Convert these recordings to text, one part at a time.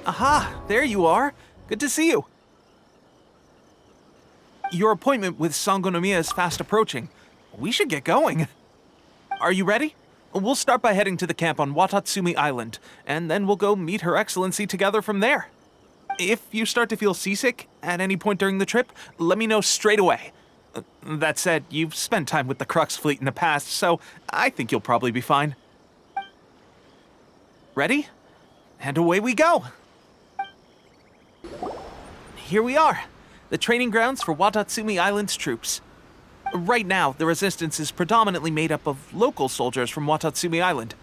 Aha, there you are. Good to see you. Your appointment with Sangonomiya is fast approaching. We should get going. Are you ready? We'll start by heading to the camp on Watatsumi Island, and then we'll go meet Her Excellency together from there. If you start to feel seasick at any point during the trip, let me know straight away. That said, you've spent time with the Crux fleet in the past, so I think you'll probably be fine. Ready? And away we go! Here we are, the training grounds for Watatsumi Island's troops. Right now, the resistance is predominantly made up of local soldiers from Watatsumi Island.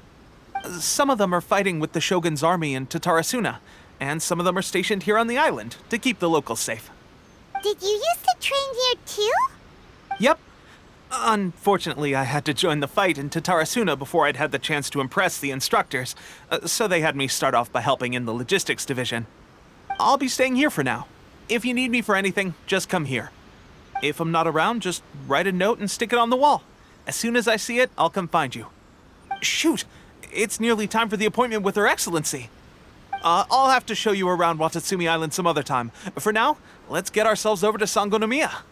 Some of them are fighting with the Shogun's army in Tatarasuna, and some of them are stationed here on the island to keep the locals safe. Did you used to train here too? Yep. Unfortunately, I had to join the fight in Tatarasuna before I'd had the chance to impress the instructors, so they had me start off by helping in the logistics division. I'll be staying here for now. If you need me for anything, just come here. If I'm not around, just write a note and stick it on the wall. As soon as I see it, I'll come find you. Shoot! It's nearly time for the appointment with Her Excellency. I'll have to show you around Watatsumi Island some other time. For now, let's get ourselves over to Sangonomiya.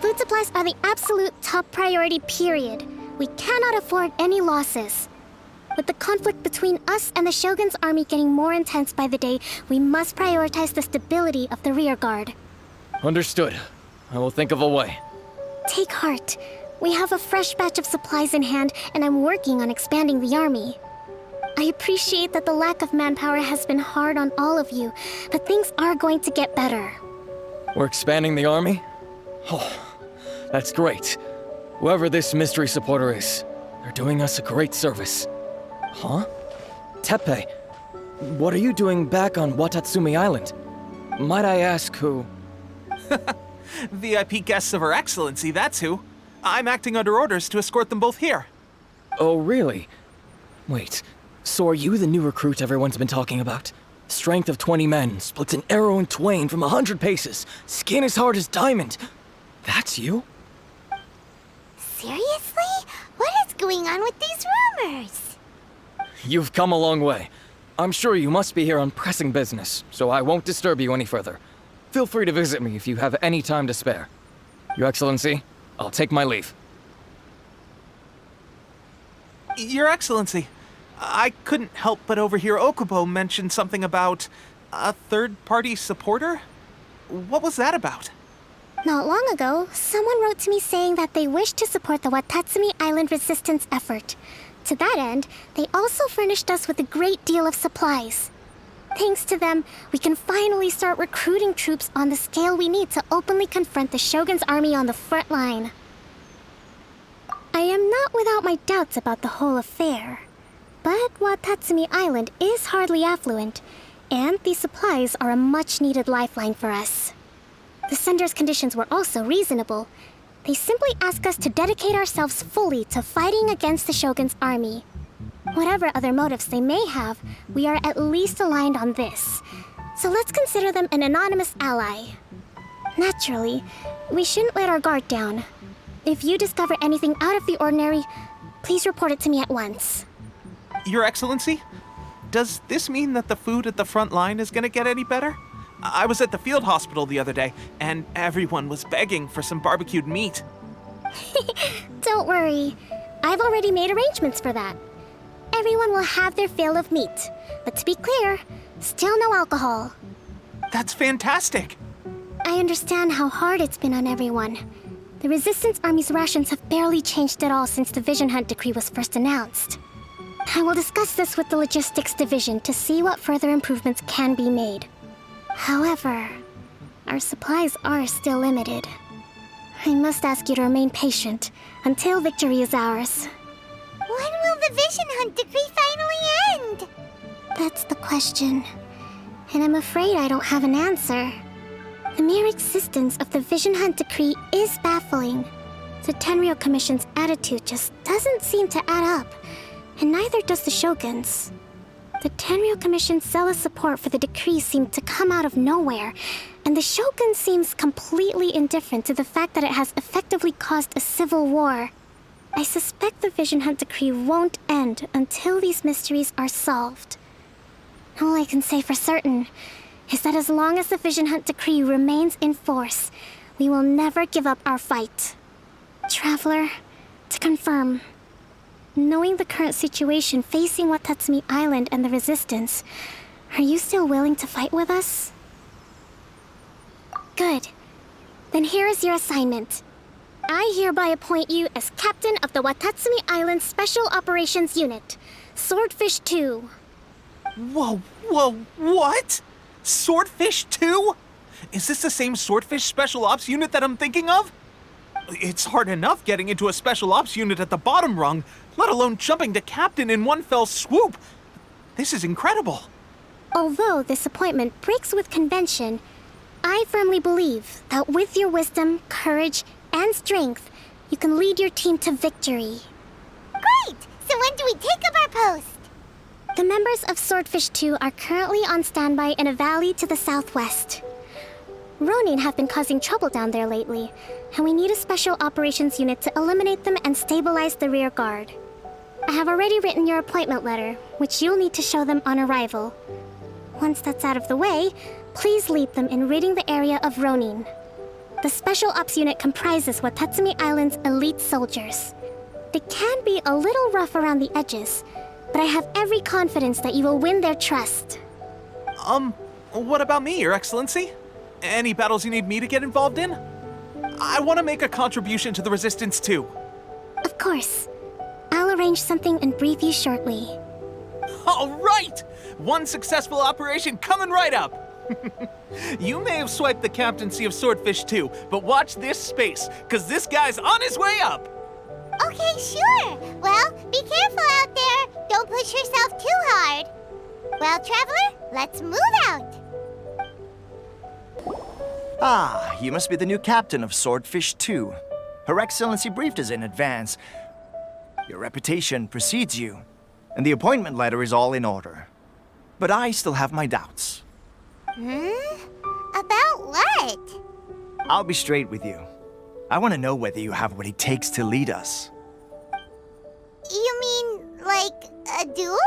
Food supplies are the absolute top priority, period. We cannot afford any losses. With the conflict between us and the Shogun's army getting more intense by the day, we must prioritize the stability of the rear guard. Understood. I will think of a way. Take heart. We have a fresh batch of supplies in hand, and I'm working on expanding the army. I appreciate that the lack of manpower has been hard on all of you, but things are going to get better. We're expanding the army? Oh, that's great. Whoever this mystery supporter is, they're doing us a great service. Huh? Teppei, what are you doing back on Watatsumi Island? Might I ask who? VIP guests of Her Excellency, that's who. I'm acting under orders to escort them both here. Oh, really? Wait, so are you the new recruit everyone's been talking about? Strength of 20 men, splits an arrow in twain from 100 paces, skin as hard as diamond. That's you? Seriously? What is going on with these rumors? You've come a long way. I'm sure you must be here on pressing business, so I won't disturb you any further. Feel free to visit me if you have any time to spare. Your Excellency, I'll take my leave. Your Excellency, I couldn't help but overhear Okubo mention something about a third-party supporter? What was that about? Not long ago, someone wrote to me saying that they wish to support the Watatsumi Island resistance effort. To that end, they also furnished us with a great deal of supplies. Thanks to them, we can finally start recruiting troops on the scale we need to openly confront the Shogun's army on the front line. I am not without my doubts about the whole affair. But Watatsumi Island is hardly affluent, and these supplies are a much-needed lifeline for us. The sender's conditions were also reasonable. They simply ask us to dedicate ourselves fully to fighting against the Shogun's army. Whatever other motives they may have, we are at least aligned on this. So let's consider them an anonymous ally. Naturally, we shouldn't let our guard down. If you discover anything out of the ordinary, please report it to me at once. Your Excellency, does this mean that the food at the front line is gonna get any better? I was at the field hospital the other day, and everyone was begging for some barbecued meat. Don't worry. I've already made arrangements for that. Everyone will have their fill of meat. But to be clear, still no alcohol. That's fantastic! I understand how hard it's been on everyone. The Resistance Army's rations have barely changed at all since the Vision Hunt decree was first announced. I will discuss this with the Logistics Division to see what further improvements can be made. However, our supplies are still limited. I must ask you to remain patient until victory is ours. When will the Vision Hunt decree finally end? That's the question. And I'm afraid I don't have an answer. The mere existence of the Vision Hunt decree is baffling. The Tenryou Commission's attitude just doesn't seem to add up, and neither does the Shogun's. The Tenryou Commission's zealous support for the decree seemed to come out of nowhere, and the Shogun seems completely indifferent to the fact that it has effectively caused a civil war. I suspect the Vision Hunt decree won't end until these mysteries are solved. All I can say for certain is that as long as the Vision Hunt decree remains in force, we will never give up our fight. Traveler, to confirm, knowing the current situation facing Watatsumi Island and the Resistance, are you still willing to fight with us? Good. Then here is your assignment. I hereby appoint you as captain of the Watatsumi Island Special Operations Unit, Swordfish 2. Whoa, what? Swordfish 2? Is this the same Swordfish Special Ops unit that I'm thinking of? It's hard enough getting into a Special Ops unit at the bottom rung, let alone jumping to captain in one fell swoop. This is incredible. Although this appointment breaks with convention, I firmly believe that with your wisdom, courage, and strength, you can lead your team to victory. Great! So when do we take up our post? The members of Swordfish 2 are currently on standby in a valley to the southwest. Ronin have been causing trouble down there lately, and we need a special operations unit to eliminate them and stabilize the rear guard. I have already written your appointment letter, which you'll need to show them on arrival. Once that's out of the way, please lead them in ridding the area of Ronin. The Special Ops unit comprises Watatsumi Island's elite soldiers. They can be a little rough around the edges, but I have every confidence that you will win their trust. What about me, Your Excellency? Any battles you need me to get involved in? I want to make a contribution to the Resistance too. Of course. I'll arrange something and brief you shortly. All right! One successful operation coming right up! You may have swiped the captaincy of Swordfish 2, but watch this space, because this guy's on his way up! Okay, sure. Well, be careful out there. Don't push yourself too hard. Well, Traveler, let's move out. Ah, you must be the new captain of Swordfish 2. Her Excellency briefed us in advance. Your reputation precedes you, and the appointment letter is all in order. But I still have my doubts. About what? I'll be straight with you. I want to know whether you have what it takes to lead us. You mean, like, a duel?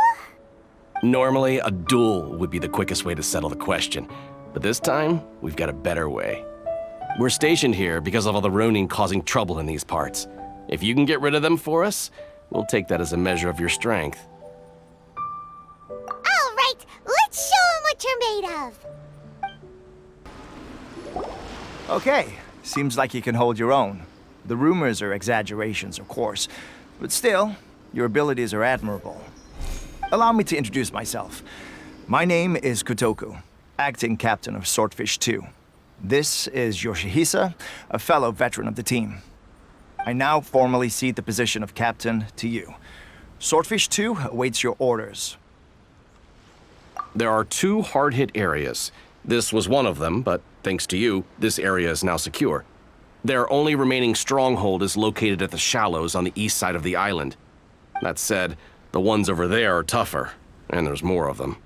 Normally, a duel would be the quickest way to settle the question. But this time, we've got a better way. We're stationed here because of all the Ronin causing trouble in these parts. If you can get rid of them for us, we'll take that as a measure of your strength. All right, let's show them what you're made of. Okay, seems like you can hold your own. The rumors are exaggerations, of course, but still, your abilities are admirable. Allow me to introduce myself. My name is Kotoku, acting captain of Swordfish 2. This is Yoshihisa, a fellow veteran of the team. I now formally cede the position of captain to you. Swordfish 2 awaits your orders. There are 2 hard-hit areas. This was one of them, but thanks to you, this area is now secure. Their only remaining stronghold is located at the shallows on the east side of the island. That said, the ones over there are tougher, and there's more of them.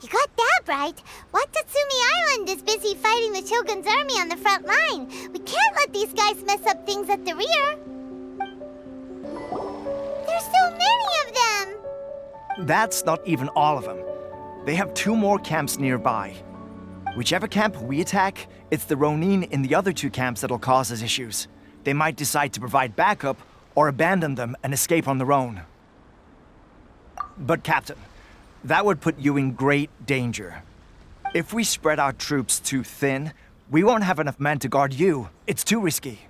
You got that right. Watatsumi Island is busy fighting the Shogun's army on the front line. We can't let these guys mess up things at the rear. There's so many of them. That's not even all of them. They have 2 more camps nearby. Whichever camp we attack, it's the Ronin in the other 2 camps that'll cause us issues. They might decide to provide backup or abandon them and escape on their own. But Captain, that would put you in great danger. If we spread our troops too thin, we won't have enough men to guard you. It's too risky.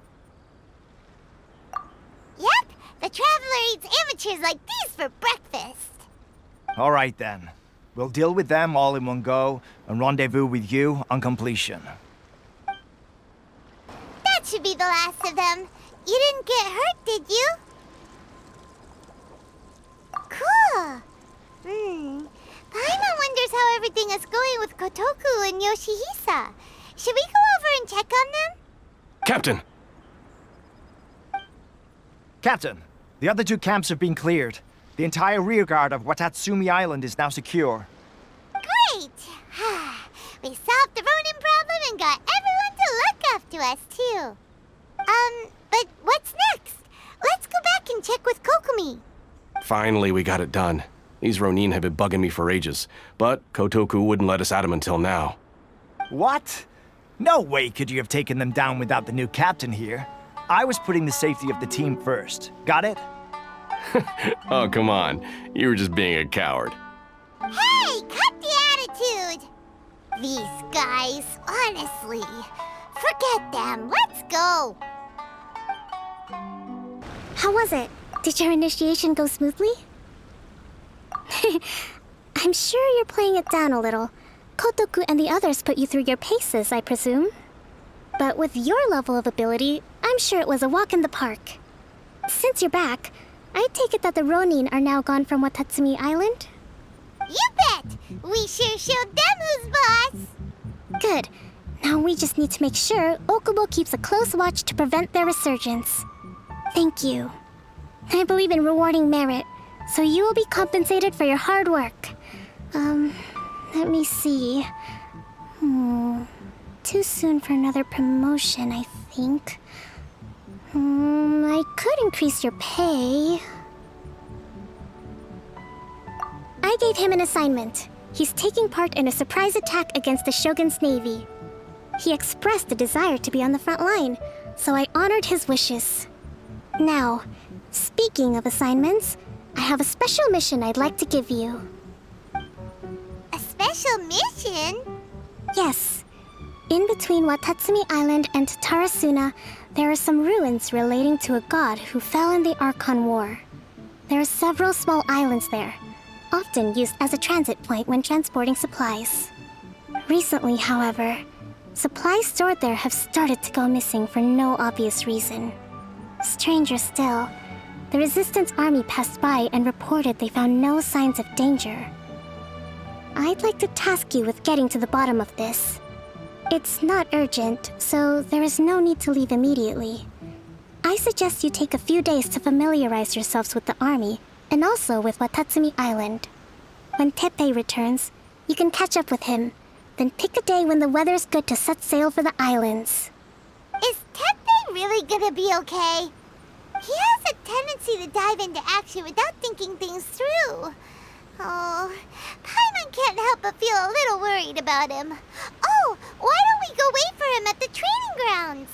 Yep, the Traveler eats amateurs like these for breakfast. All right then. We'll deal with them all in one go and rendezvous with you on completion. That should be the last of them. You didn't get hurt, did you? Cool. Paimon wonders how everything is going with Kotoku and Yoshihisa. Should we go over and check on them? Captain! Captain, the other 2 camps have been cleared. The entire rearguard of Watatsumi Island is now secure. Great! We solved the Ronin problem and got everyone to look after us, too. But what's next? Let's go back and check with Kokumi. Finally, we got it done. These Ronin have been bugging me for ages, but Kotoku wouldn't let us at him until now. What? No way could you have taken them down without the new captain here. I was putting the safety of the team first. Got it? Oh, come on. You were just being a coward. Hey, cut the attitude! These guys, honestly. Forget them. Let's go. How was it? Did your initiation go smoothly? I'm sure you're playing it down a little. Kotoku and the others put you through your paces, I presume. But with your level of ability, I'm sure it was a walk in the park. Since you're back, I take it that the Ronin are now gone from Watatsumi Island? You bet! We sure showed them who's boss! Good. Now we just need to make sure Okubo keeps a close watch to prevent their resurgence. Thank you. I believe in rewarding merit, so you will be compensated for your hard work. Let me see. Too soon for another promotion, I think. I could increase your pay. I gave him an assignment. He's taking part in a surprise attack against the Shogun's navy. He expressed a desire to be on the front line, so I honored his wishes. Now, speaking of assignments, I have a special mission I'd like to give you. A special mission? Yes. In between Watatsumi Island and Tarasuna, there are some ruins relating to a god who fell in the Archon War. There are several small islands there, often used as a transit point when transporting supplies. Recently, however, supplies stored there have started to go missing for no obvious reason. Stranger still, the Resistance army passed by and reported they found no signs of danger. I'd like to task you with getting to the bottom of this. It's not urgent, so there is no need to leave immediately. I suggest you take a few days to familiarize yourselves with the army, and also with Watatsumi Island. When Teppei returns, you can catch up with him, then pick a day when the weather's good to set sail for the islands. Is Teppei really gonna be okay? He has a tendency to dive into action without thinking things through. Oh, Paimon can't help but feel a little worried about him. Oh, why don't we go wait for him at the training grounds?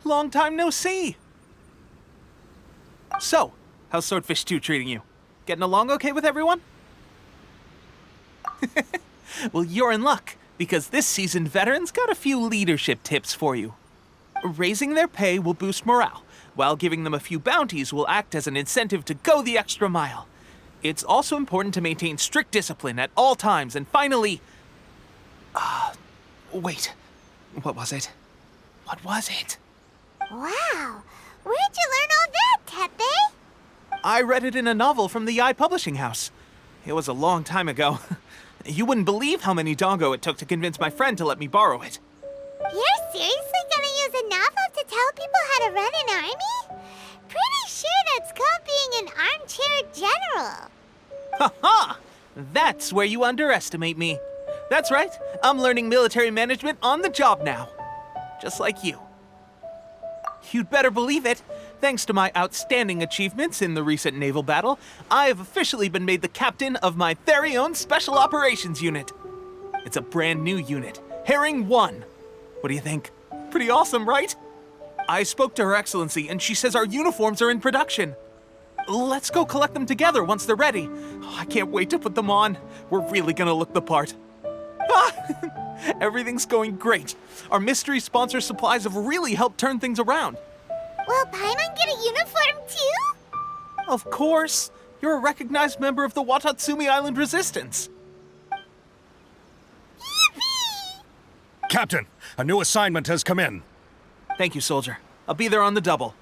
Long time no see! So, how's Swordfish 2 treating you? Getting along okay with everyone? Well, you're in luck, because this seasoned veteran's got a few leadership tips for you. Raising their pay will boost morale, while giving them a few bounties will act as an incentive to go the extra mile. It's also important to maintain strict discipline at all times, and finally... wait. What was it? What was it? Wow, where'd you learn all that, Teppei? I read it in a novel from the Eye Publishing House. It was a long time ago. You wouldn't believe how many dongo it took to convince my friend to let me borrow it. You're seriously gonna use a novel to tell people how to run an army? Pretty sure that's called being an armchair general. Ha ha! That's where you underestimate me. That's right, I'm learning military management on the job now. Just like you. You'd better believe it. Thanks to my outstanding achievements in the recent naval battle, I have officially been made the captain of my very own Special Operations Unit. It's a brand new unit, Herring 1. What do you think? Pretty awesome, right? I spoke to Her Excellency, and she says our uniforms are in production. Let's go collect them together once they're ready. Oh, I can't wait to put them on. We're really gonna look the part. Everything's going great. Our mystery sponsor supplies have really helped turn things around. Will Paimon get a uniform too? Of course. You're a recognized member of the Watatsumi Island Resistance. Yippee! Captain, a new assignment has come in. Thank you, soldier. I'll be there on the double.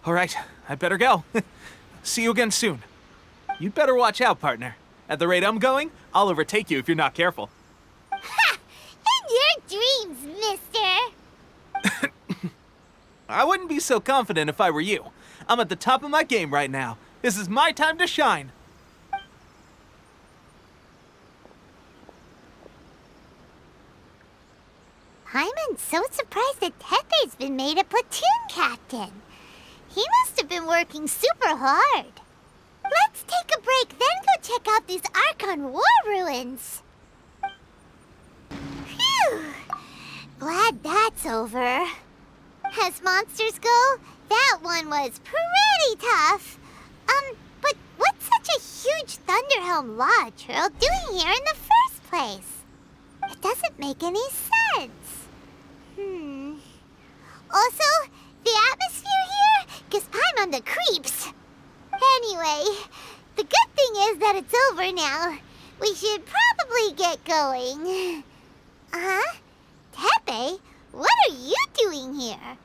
All right, I'd better go. See you again soon. You'd better watch out, partner. At the rate I'm going, I'll overtake you if you're not careful. Ha! In your dreams, mister! I wouldn't be so confident if I were you. I'm at the top of my game right now. This is my time to shine. Paimon's so surprised that Tepe's been made a platoon captain. He must have been working super hard. Let's take a break, then go check out these Archon War ruins. Phew! Glad that's over. As monsters go, that one was pretty tough. But what's such a huge Thunderhelm Lodge Earl doing here in the first place? It doesn't make any sense. Also, the atmosphere here gives Paimon the creeps. Anyway, the good thing is that it's over now. We should probably get going. Tepe, what are you doing here?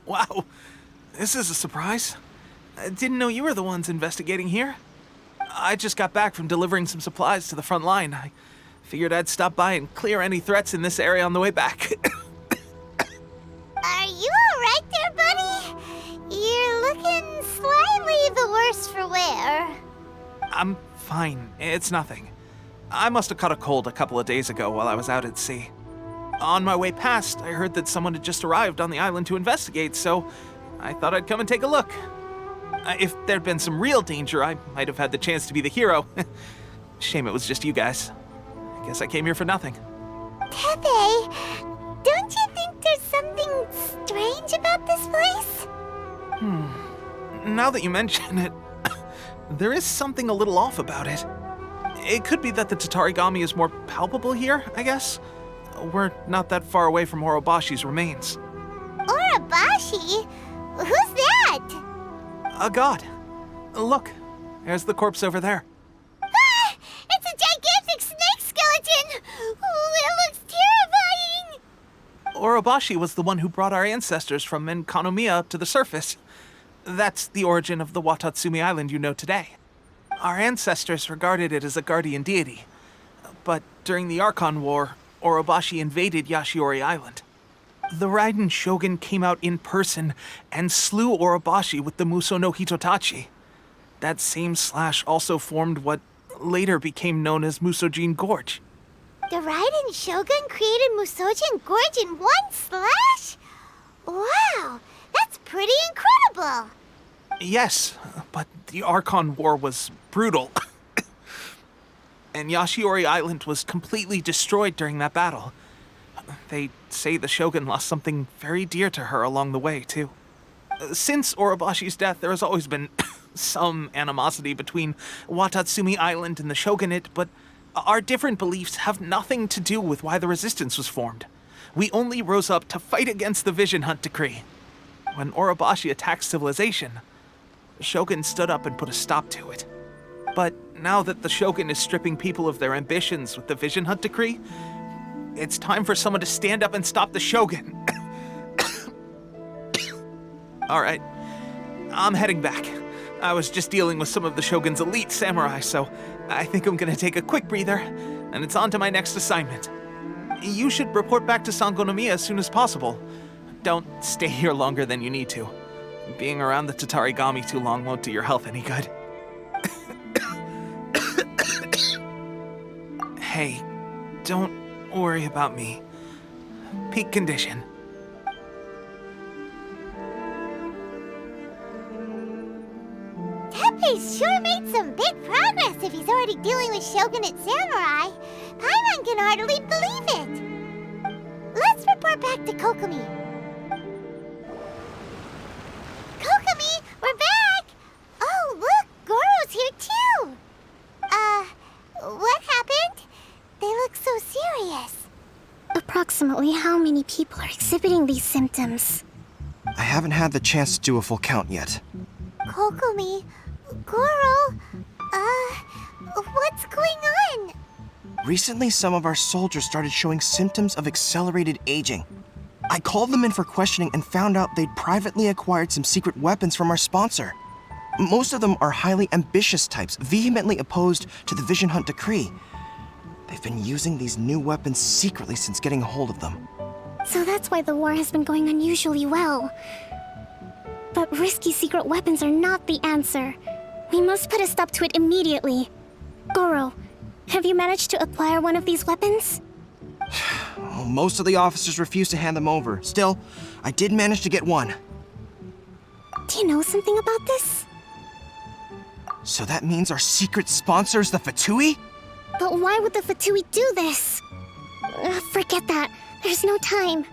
Wow, this is a surprise. I didn't know you were the ones investigating here. I just got back from delivering some supplies to the front line. I figured I'd stop by and clear any threats in this area on the way back. Are you alright there, buddy? You're looking slightly the worse for wear. I'm fine. It's nothing. I must have caught a cold a couple of days ago while I was out at sea. On my way past, I heard that someone had just arrived on the island to investigate, so I thought I'd come and take a look. If there'd been some real danger, I might have had the chance to be the hero. Shame it was just you guys. I guess I came here for nothing. Tepe, don't you think there's something strange about this place? Now that you mention it, there is something a little off about it. It could be that the Tatarigami is more palpable here, I guess. We're not that far away from Orobashi's remains. Orobashi? Who's that? A god. Look, there's the corpse over there. Ah! It's a gigantic snake skeleton! Oh, it looks terrifying! Orobashi was the one who brought our ancestors from Enkanomiya up to the surface. That's the origin of the Watatsumi Island you know today. Our ancestors regarded it as a guardian deity. But during the Archon War, Orobashi invaded Yashiori Island. The Raiden Shogun came out in person and slew Orobashi with the Muso no Hitotachi. That same slash also formed what later became known as Musojin Gorge. The Raiden Shogun created Musojin Gorge in one slash? Wow, that's pretty incredible! Yes, but the Archon War was brutal. And Yashiori Island was completely destroyed during that battle. They say the Shogun lost something very dear to her along the way, too. Since Orobashi's death, there has always been some animosity between Watatsumi Island and the Shogunate, but our different beliefs have nothing to do with why the resistance was formed. We only rose up to fight against the Vision Hunt Decree. When Orobashi attacked civilization, the Shogun stood up and put a stop to it. But now that the Shogun is stripping people of their ambitions with the Vision Hunt Decree, it's time for someone to stand up and stop the Shogun. All right, I'm heading back. I was just dealing with some of the Shogun's elite samurai, so I think I'm gonna take a quick breather, and it's on to my next assignment. You should report back to Sangonomiya as soon as possible. Don't stay here longer than you need to. Being around the Tatarigami too long won't do your health any good. Hey, don't worry about me. Peak condition. Tepe's sure made some big progress if he's already dealing with Shogunate samurai. Paimon can hardly believe it. Let's report back to Kokomi. Kokomi, we're back! Oh, look, Goro's here too! What happened? They look so serious. Approximately how many people are exhibiting these symptoms? I haven't had the chance to do a full count yet. Kokomi, Goro, what's going on? Recently, some of our soldiers started showing symptoms of accelerated aging. I called them in for questioning and found out they'd privately acquired some secret weapons from our sponsor. Most of them are highly ambitious types, vehemently opposed to the Vision Hunt Decree. They've been using these new weapons secretly since getting a hold of them. So that's why the war has been going unusually well. But risky secret weapons are not the answer. We must put a stop to it immediately. Goro, have you managed to acquire one of these weapons? Well, most of the officers refused to hand them over. Still, I did manage to get one. Do you know something about this? So that means our secret sponsor is the Fatui? But why would the Fatui do this? Forget that. There's no time.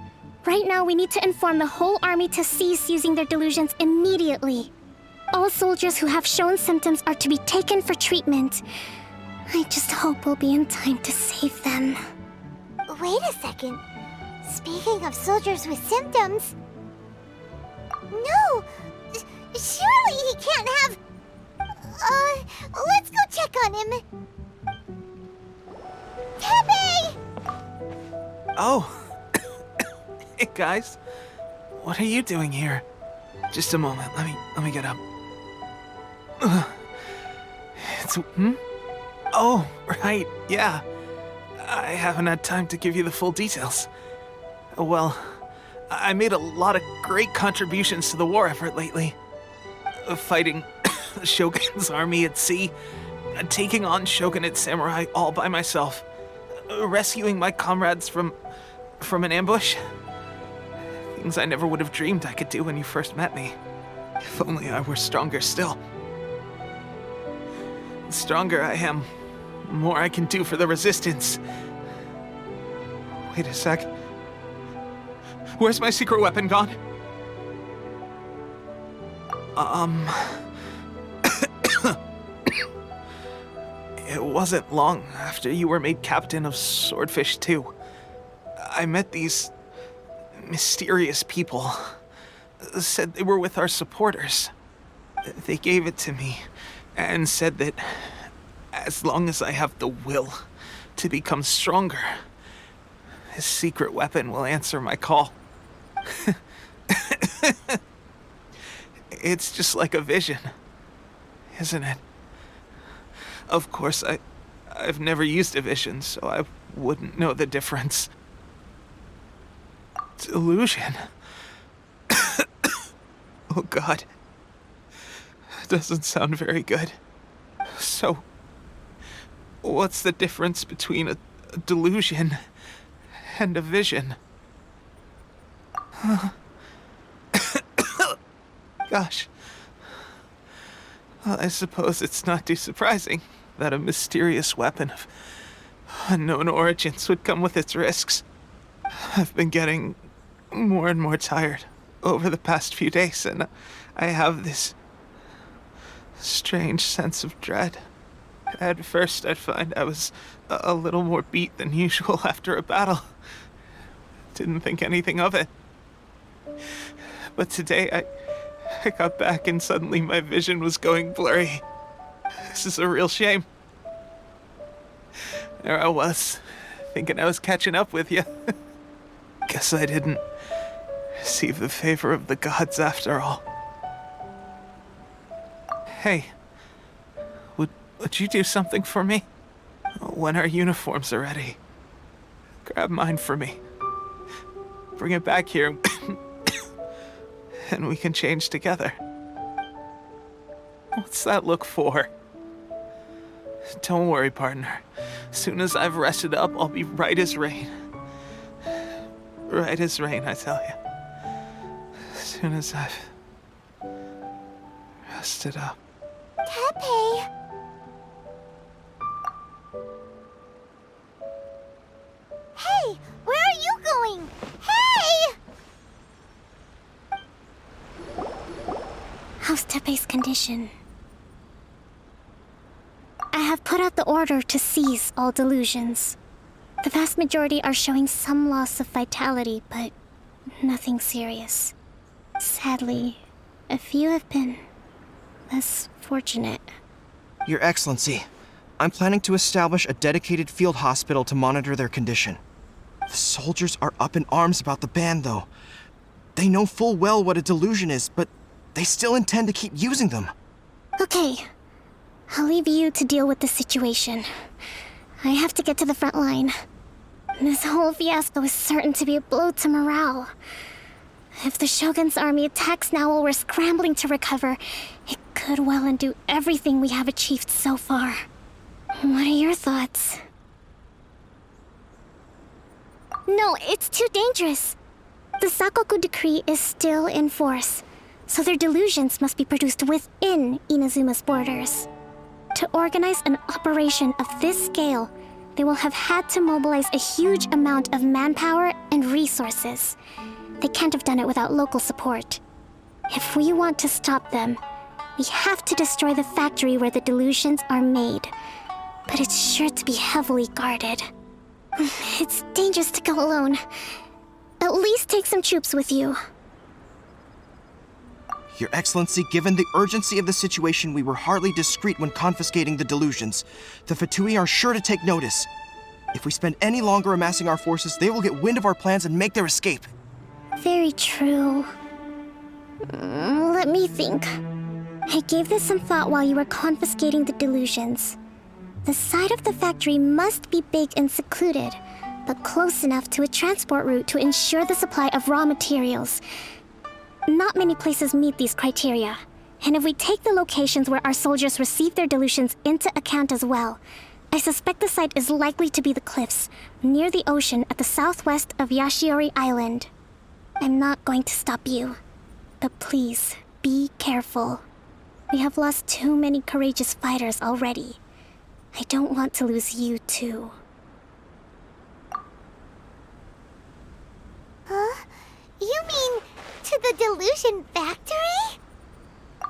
Right now, we need to inform the whole army to cease using their delusions immediately. All soldiers who have shown symptoms are to be taken for treatment. I just hope we'll be in time to save them. Wait a second. Speaking of soldiers with symptoms... No! Surely he can't have... let's go check on him. Tepe! Oh. Hey, guys. What are you doing here? Just a moment. Let me get up. Oh, right. Yeah. I haven't had time to give you the full details. Well, I made a lot of great contributions to the war effort lately. Fighting the Shogun's army at sea, taking on Shogunate samurai all by myself, rescuing my comrades from an ambush. Things I never would have dreamed I could do when you first met me. If only I were stronger still. The stronger I am, the more I can do for the Resistance. Wait a sec. Where's my secret weapon gone? It wasn't long after you were made captain of Swordfish 2. I met these mysterious people. Said they were with our supporters. They gave it to me and said that as long as I have the will to become stronger, his secret weapon will answer my call. It's just like a vision, isn't it? Of course, I've never used a vision, so I wouldn't know the difference. Delusion. Oh God. Doesn't sound very good. So, what's the difference between a delusion and a vision? Gosh. Well, I suppose it's not too surprising that a mysterious weapon of unknown origins would come with its risks. I've been getting more and more tired over the past few days, and I have this strange sense of dread. At first, I'd find I was a little more beat than usual after a battle. Didn't think anything of it. But today, I got back and suddenly my vision was going blurry. This is a real shame. There I was, thinking I was catching up with you. Guess I didn't receive the favor of the gods after all. Hey, would you do something for me? When our uniforms are ready, grab mine for me. Bring it back here, and we can change together. What's that look for? Don't worry, partner. As soon as I've rested up, I'll be right as rain. Right as rain, I tell you. As soon as I've rested up. Tepe! Hey! Where are you going? Hey! How's Tepe's condition? I have put out the order to seize all delusions. The vast majority are showing some loss of vitality, but nothing serious. Sadly, a few have been less fortunate. Your Excellency, I'm planning to establish a dedicated field hospital to monitor their condition. The soldiers are up in arms about the ban, though. They know full well what a delusion is, but they still intend to keep using them. Okay, I'll leave you to deal with the situation. I have to get to the front line. This whole fiasco is certain to be a blow to morale. If the Shogun's army attacks now while we're scrambling to recover, it could well undo everything we have achieved so far. What are your thoughts? No, it's too dangerous. The Sakoku decree is still in force, so their delusions must be produced within Inazuma's borders. To organize an operation of this scale, they will have had to mobilize a huge amount of manpower and resources. They can't have done it without local support. If we want to stop them, we have to destroy the factory where the delusions are made. But it's sure to be heavily guarded. It's dangerous to go alone. At least take some troops with you. Your Excellency, given the urgency of the situation, we were hardly discreet when confiscating the delusions. The Fatui are sure to take notice. If we spend any longer amassing our forces, they will get wind of our plans and make their escape. Very true. Let me think. I gave this some thought while you were confiscating the delusions. The side of the factory must be big and secluded, but close enough to a transport route to ensure the supply of raw materials. Not many places meet these criteria, and if we take the locations where our soldiers receive their delusions into account as well, I suspect the site is likely to be the cliffs, near the ocean at the southwest of Yashiori Island. I'm not going to stop you, but please, be careful. We have lost too many courageous fighters already. I don't want to lose you too. Huh? You mean to the delusion factory?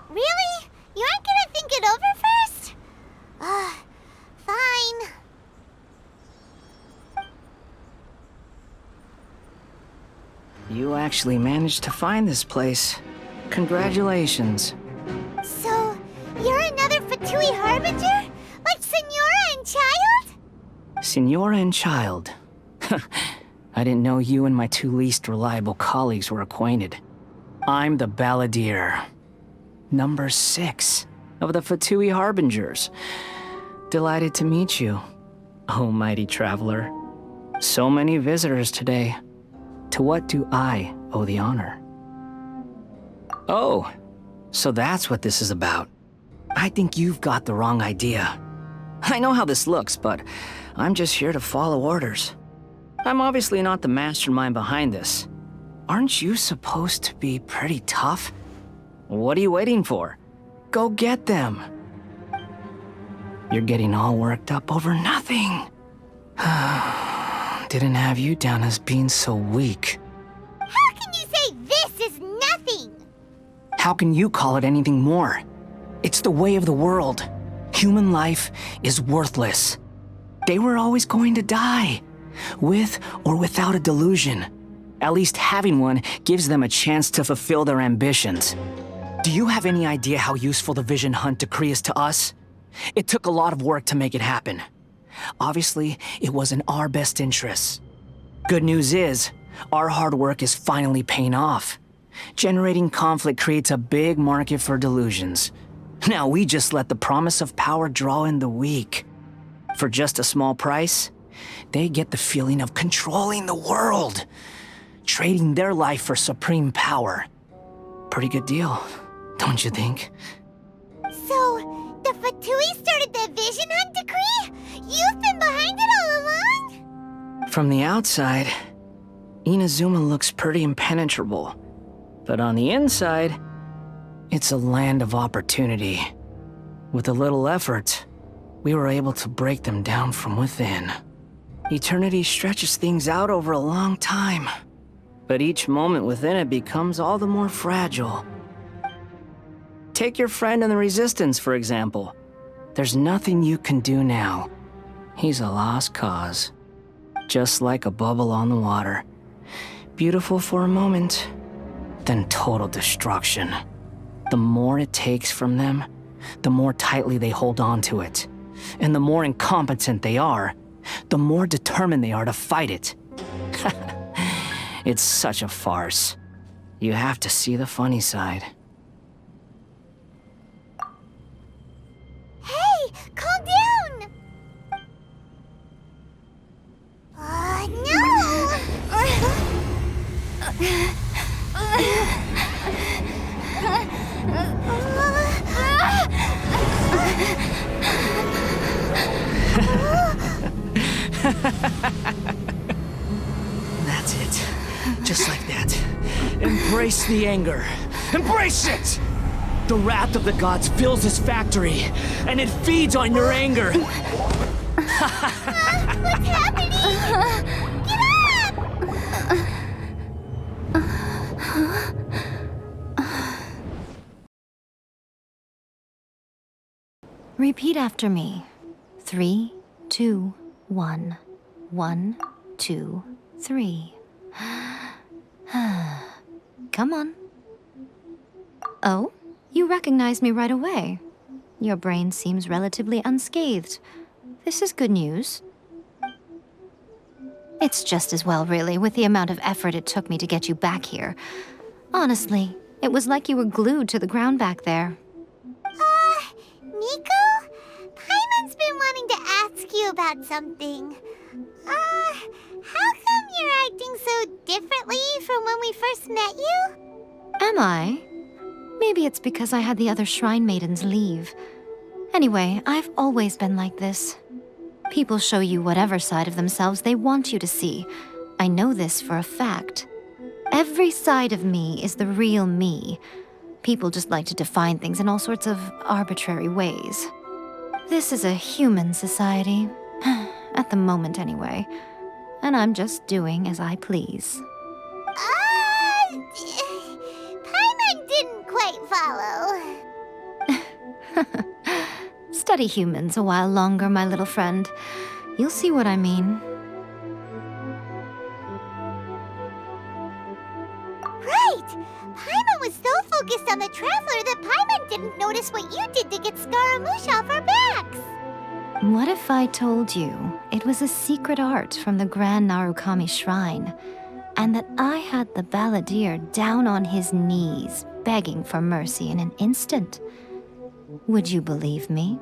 Really? You aren't gonna think it over first? Fine. You actually managed to find this place. Congratulations. So, you're another Fatui Harbinger? Like Senora and Child? Senora and Child. I didn't know you and my two least reliable colleagues were acquainted. I'm the Balladeer. Number 6 of the Fatui Harbingers. Delighted to meet you, oh mighty traveler. So many visitors today. To what do I owe the honor? Oh, so that's what this is about. I think you've got the wrong idea. I know how this looks, but I'm just here to follow orders. I'm obviously not the mastermind behind this. Aren't you supposed to be pretty tough? What are you waiting for? Go get them. You're getting all worked up over nothing. Didn't have you down as being so weak. How can you say this is nothing? How can you call it anything more? It's the way of the world. Human life is worthless. They were always going to die, with or without a delusion. At least having one gives them a chance to fulfill their ambitions. Do you have any idea how useful the Vision Hunt decree is to us? It took a lot of work to make it happen. Obviously, it was in our best interests. Good news is, our hard work is finally paying off. Generating conflict creates a big market for delusions. Now we just let the promise of power draw in the weak. For just a small price, they get the feeling of controlling the world, trading their life for supreme power. Pretty good deal, don't you think? So, the Fatui started the Vision Hunt decree? You've been behind it all along? From the outside, Inazuma looks pretty impenetrable. But on the inside, it's a land of opportunity. With a little effort, we were able to break them down from within. Eternity stretches things out over a long time, but each moment within it becomes all the more fragile. Take your friend in the Resistance, for example. There's nothing you can do now. He's a lost cause. Just like a bubble on the water. Beautiful for a moment, then total destruction. The more it takes from them, the more tightly they hold on to it. And the more incompetent they are, the more determined they are to fight it. It's such a farce. You have to see the funny side. Hey, calm down! Just like that. Embrace the anger. Embrace it! The wrath of the gods fills this factory, and it feeds on your anger. What's happening? Get up! Repeat after me. 3, 2, 1. 1, 2, 3. Come on. Oh, you recognize me right away. Your brain seems relatively unscathed. This is good news. It's just as well, really, with the amount of effort it took me to get you back here. Honestly, it was like you were glued to the ground back there. Nico? Paimon's been wanting to ask you about something. How come you're acting so differently from when we first met you? Am I? Maybe it's because I had the other shrine maidens leave. Anyway, I've always been like this. People show you whatever side of themselves they want you to see. I know this for a fact. Every side of me is the real me. People just like to define things in all sorts of arbitrary ways. This is a human society. At the moment, anyway. And I'm just doing as I please. Paimon didn't quite follow. Study humans a while longer, my little friend. You'll see what I mean. Right! Paimon was so focused on the Traveler that Paimon didn't notice what you did to get Scaramouche off our backs. What if I told you it was a secret art from the Grand Narukami Shrine, and that I had the balladeer down on his knees, begging for mercy in an instant? Would you believe me?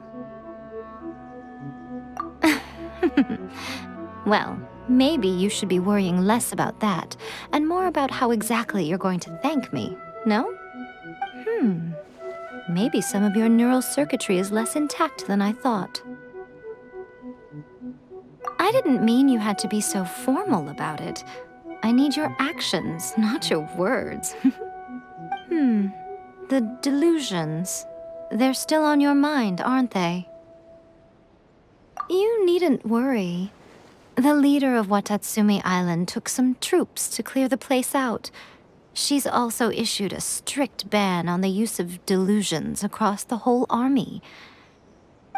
Well, maybe you should be worrying less about that, and more about how exactly you're going to thank me, no? Maybe some of your neural circuitry is less intact than I thought. I didn't mean you had to be so formal about it. I need your actions, not your words. The delusions. They're still on your mind, aren't they? You needn't worry. The leader of Watatsumi Island took some troops to clear the place out. She's also issued a strict ban on the use of delusions across the whole army.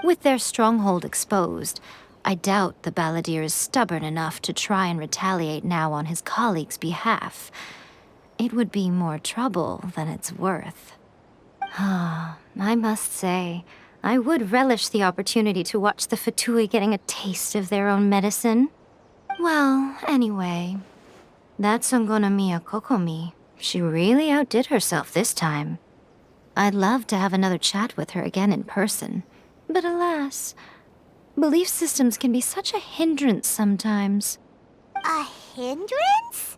With their stronghold exposed, I doubt the balladeer is stubborn enough to try and retaliate now on his colleagues' behalf. It would be more trouble than it's worth. I must say, I would relish the opportunity to watch the Fatui getting a taste of their own medicine. Well, anyway, that Songonamiya Kokomi, she really outdid herself this time. I'd love to have another chat with her again in person, but alas, belief systems can be such a hindrance sometimes. A hindrance?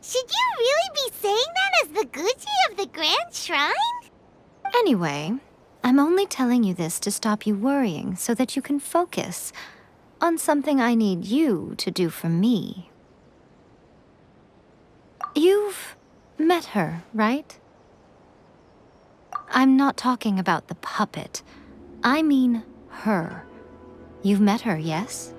Should you really be saying that as the Gucci of the Grand Shrine? Anyway, I'm only telling you this to stop you worrying so that you can focus on something I need you to do for me. You've met her, right? I'm not talking about the puppet. I mean her. You've met her, yes?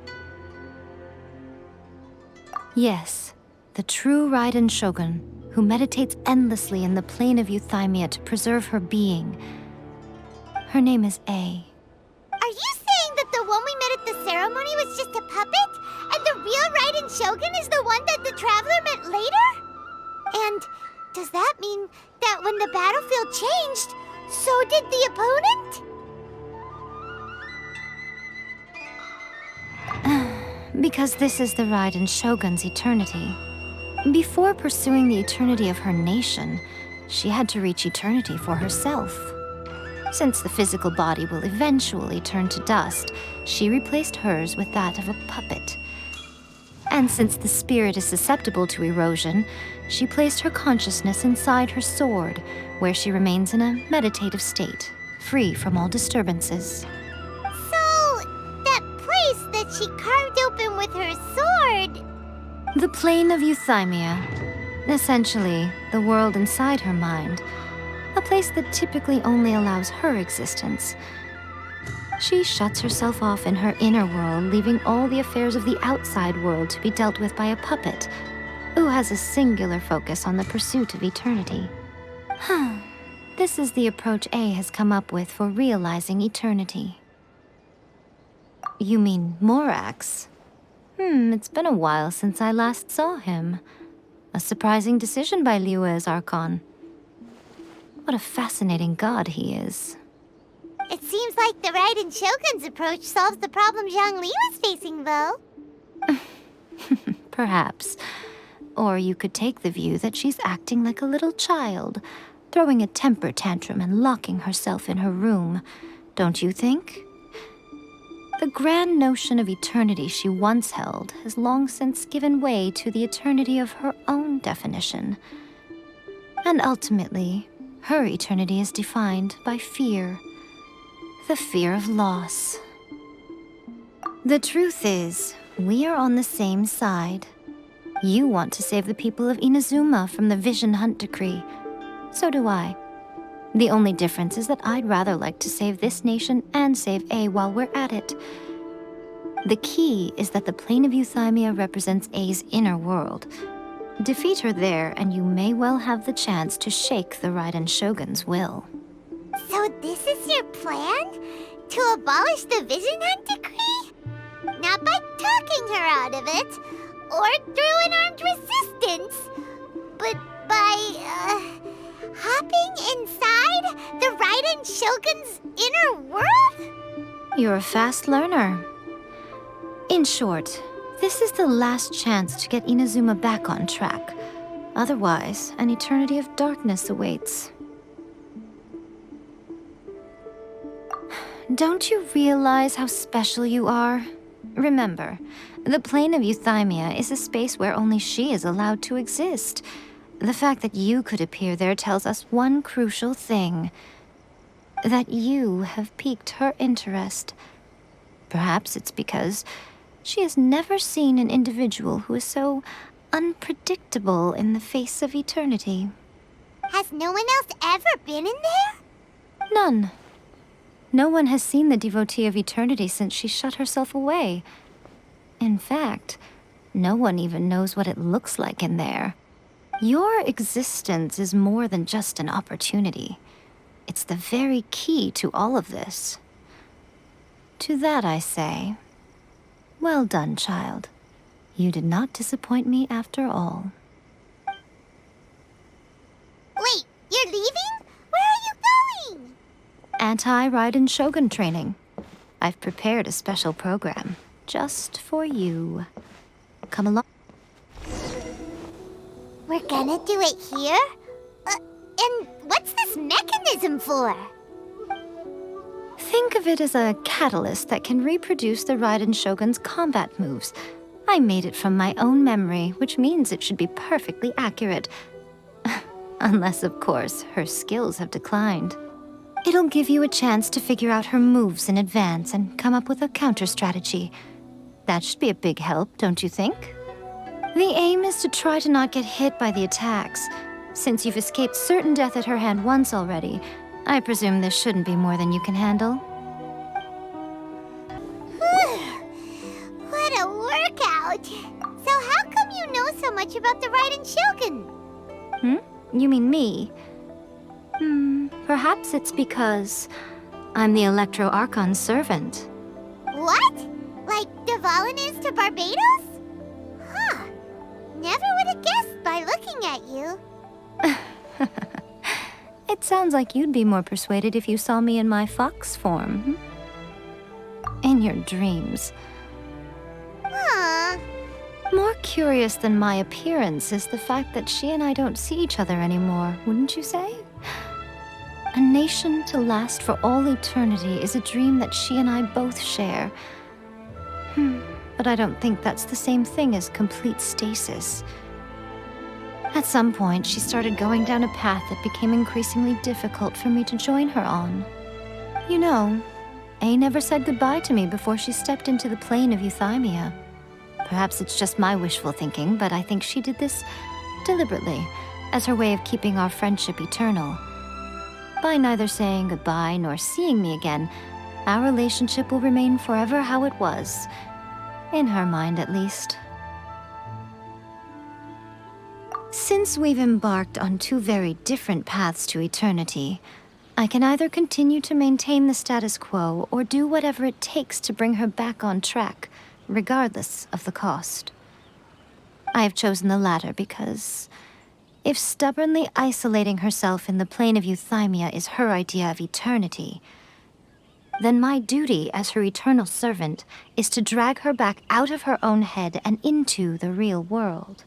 Yes, the true Raiden Shogun, who meditates endlessly in the plane of Euthymia to preserve her being. Her name is A. Are you saying that the one we met at the ceremony was just a puppet? And the real Raiden Shogun is the one that the Traveler met later? And does that mean that when the battlefield changed, so did the opponent? Because this is the Raiden Shogun's eternity. Before pursuing the eternity of her nation, she had to reach eternity for herself. Since the physical body will eventually turn to dust, she replaced hers with that of a puppet. And since the spirit is susceptible to erosion, she placed her consciousness inside her sword, where she remains in a meditative state, free from all disturbances. So, that place that she carved open with her sword... The plane of Euthymia. Essentially, the world inside her mind, a place that typically only allows her existence. She shuts herself off in her inner world, leaving all the affairs of the outside world to be dealt with by a puppet who has a singular focus on the pursuit of eternity. This is the approach A has come up with for realizing eternity. You mean Morax? It's been a while since I last saw him. A surprising decision by Liyue's Archon. What a fascinating god he is. It seems like the Raiden Shogun's approach solves the problem Zhongli was facing, though. Perhaps. Or you could take the view that she's acting like a little child, throwing a temper tantrum and locking herself in her room. Don't you think? The grand notion of eternity she once held has long since given way to the eternity of her own definition. And ultimately, her eternity is defined by fear. The fear of loss. The truth is, we are on the same side. You want to save the people of Inazuma from the Vision Hunt Decree. So do I. The only difference is that I'd rather like to save this nation and save A while we're at it. The key is that the plane of Euthymia represents A's inner world. Defeat her there, and you may well have the chance to shake the Raiden Shogun's will. So this is your plan? To abolish the Vision Hunt Decree? Not by talking her out of it, or through an armed resistance, but by, hopping inside the Raiden Shogun's inner world? You're a fast learner. In short, this is the last chance to get Inazuma back on track. Otherwise, an eternity of darkness awaits. Don't you realize how special you are? Remember, the plane of Euthymia is a space where only she is allowed to exist. The fact that you could appear there tells us one crucial thing. That you have piqued her interest. Perhaps it's because she has never seen an individual who is so unpredictable in the face of eternity. Has no one else ever been in there? None. No one has seen the devotee of eternity since she shut herself away. In fact, no one even knows what it looks like in there. Your existence is more than just an opportunity. It's the very key to all of this. To that I say, well done, child. You did not disappoint me after all. Wait, you're leaving? Where are you going? Anti-Raiden Shogun training. I've prepared a special program just for you. Come along. We're gonna do it here? And what's this mechanism for? Think of it as a catalyst that can reproduce the Raiden Shogun's combat moves. I made it from my own memory, which means it should be perfectly accurate. Unless, of course, her skills have declined. It'll give you a chance to figure out her moves in advance and come up with a counter strategy. That should be a big help, don't you think? The aim is to try to not get hit by the attacks. Since you've escaped certain death at her hand once already, I presume this shouldn't be more than you can handle. What a workout! So how come you know so much about the Raiden Shogun? You mean me? Perhaps it's because I'm the Electro Archon's servant. What? Like Dvalin is to Barbados? Huh. Never would have guessed by looking at you. It sounds like you'd be more persuaded if you saw me in my fox form. In your dreams. Huh. More curious than my appearance is the fact that she and I don't see each other anymore, wouldn't you say? A nation to last for all eternity is a dream that she and I both share. But I don't think that's the same thing as complete stasis. At some point, she started going down a path that became increasingly difficult for me to join her on. You know, A never said goodbye to me before she stepped into the plane of Euthymia. Perhaps it's just my wishful thinking, but I think she did this deliberately, as her way of keeping our friendship eternal. By neither saying goodbye nor seeing me again, our relationship will remain forever how it was. In her mind, at least. Since we've embarked on two very different paths to eternity, I can either continue to maintain the status quo or do whatever it takes to bring her back on track, regardless of the cost. I have chosen the latter because if stubbornly isolating herself in the plane of euthymia is her idea of eternity, then my duty as her eternal servant is to drag her back out of her own head and into the real world.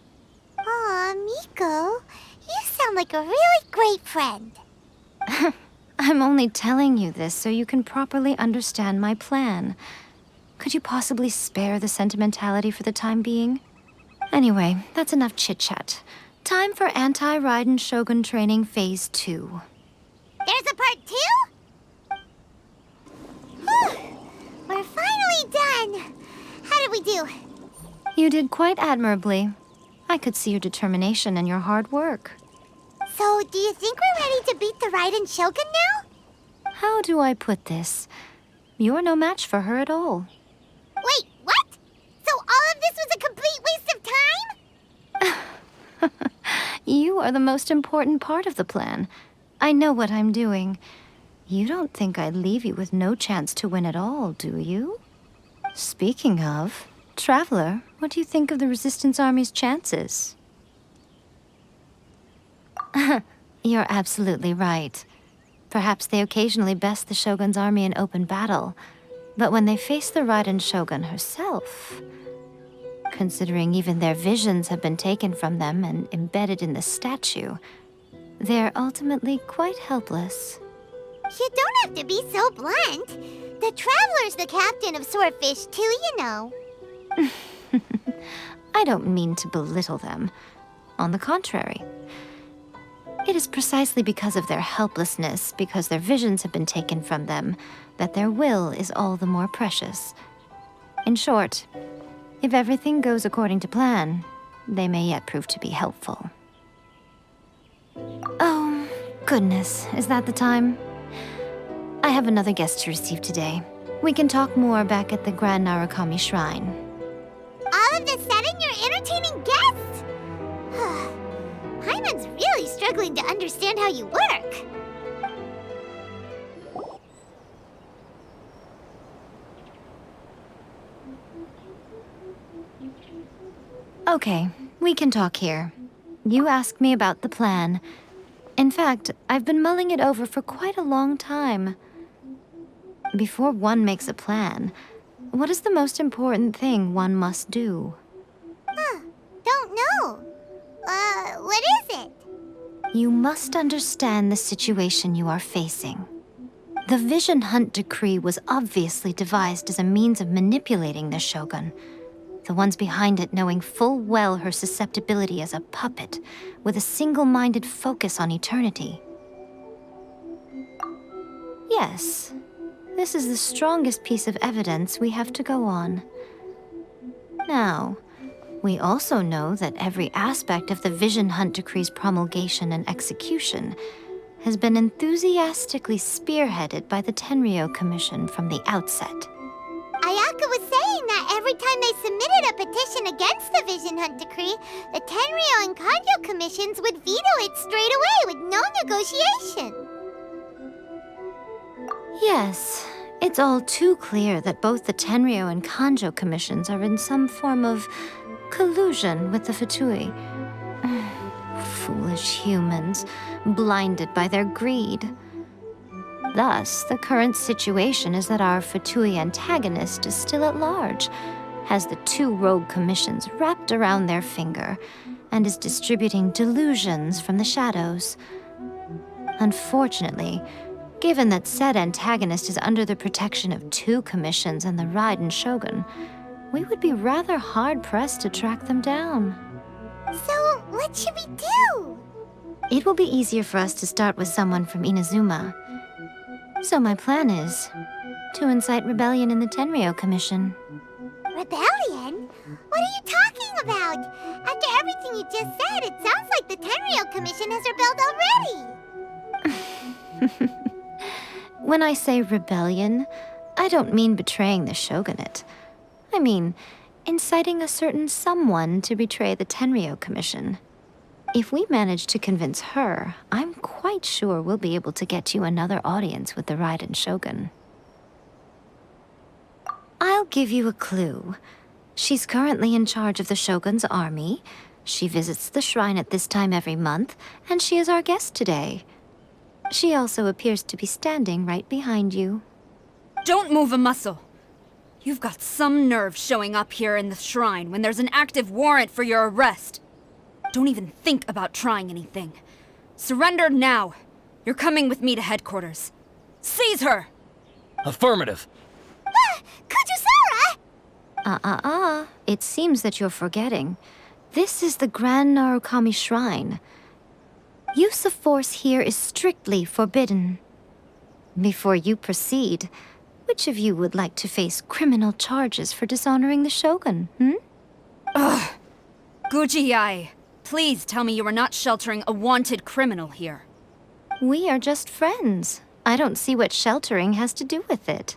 Aw, Miko, you sound like a really great friend. I'm only telling you this so you can properly understand my plan. Could you possibly spare the sentimentality for the time being? Anyway, that's enough chit-chat. Time for Anti-Raiden Shogun Training Phase 2. There's a part 2? Whew, we're finally done. How did we do? You did quite admirably. I could see your determination and your hard work. So, do you think we're ready to beat the Raiden Shogun now? How do I put this? You're no match for her at all. Wait, what? So all of this was a complete waste of time? You are the most important part of the plan. I know what I'm doing. You don't think I'd leave you with no chance to win at all, do you? Speaking of, Traveler, what do you think of the Resistance Army's chances? You're absolutely right. Perhaps they occasionally best the Shogun's army in open battle, but when they face the Raiden Shogun herself, considering even their visions have been taken from them and embedded in the statue, they're ultimately quite helpless. You don't have to be so blunt. The Traveler's the captain of Swordfish too, you know. I don't mean to belittle them. On the contrary. It is precisely because of their helplessness, because their visions have been taken from them, that their will is all the more precious. In short, if everything goes according to plan, they may yet prove to be helpful. Oh, goodness, is that the time? I have another guest to receive today. We can talk more back at the Grand Narukami Shrine. All of a sudden, you're entertaining guests? Hyman's really struggling to understand how you work. Okay, we can talk here. You asked me about the plan. In fact, I've been mulling it over for quite a long time. Before one makes a plan, what is the most important thing one must do? Don't know. What is it? You must understand the situation you are facing. The Vision Hunt Decree was obviously devised as a means of manipulating the Shogun, the ones behind it knowing full well her susceptibility as a puppet, with a single-minded focus on eternity. Yes, this is the strongest piece of evidence we have to go on. Now, we also know that every aspect of the Vision Hunt Decree's promulgation and execution has been enthusiastically spearheaded by the Tenryou Commission from the outset. Ayaka was saying that every time they submitted a petition against the Vision Hunt Decree, the Tenryou and Kanjo commissions would veto it straight away with no negotiation. Yes, it's all too clear that both the Tenryou and Kanjo commissions are in some form of collusion with the Fatui. Foolish humans, blinded by their greed. Thus, the current situation is that our Fatui antagonist is still at large, has the two rogue commissions wrapped around their finger, and is distributing delusions from the shadows. Unfortunately, given that said antagonist is under the protection of two commissions and the Raiden Shogun, we would be rather hard-pressed to track them down. So, what should we do? It will be easier for us to start with someone from Inazuma. So my plan is to incite rebellion in the Tenryou Commission. Rebellion? What are you talking about? After everything everything you just said, it sounds like the Tenryou Commission has rebelled already. When I say rebellion, I don't mean betraying the shogunate. I mean inciting a certain someone to betray the Tenryou Commission. If we manage to convince her, I'm quite sure we'll be able to get you another audience with the Raiden Shogun. I'll give you a clue. She's currently in charge of the Shogun's army. She visits the shrine at this time every month, and she is our guest today. She also appears to be standing right behind you. Don't move a muscle. You've got some nerve showing up here in the shrine when there's an active warrant for your arrest. Don't even think about trying anything. Surrender now. You're coming with me to headquarters. Seize her! Affirmative. Kujusara! It seems that you're forgetting. This is the Grand Narukami Shrine. Use of force here is strictly forbidden. Before you proceed, which of you would like to face criminal charges for dishonoring the Shogun, Ugh! Guji-ai, please tell me you are not sheltering a wanted criminal here. We are just friends. I don't see what sheltering has to do with it.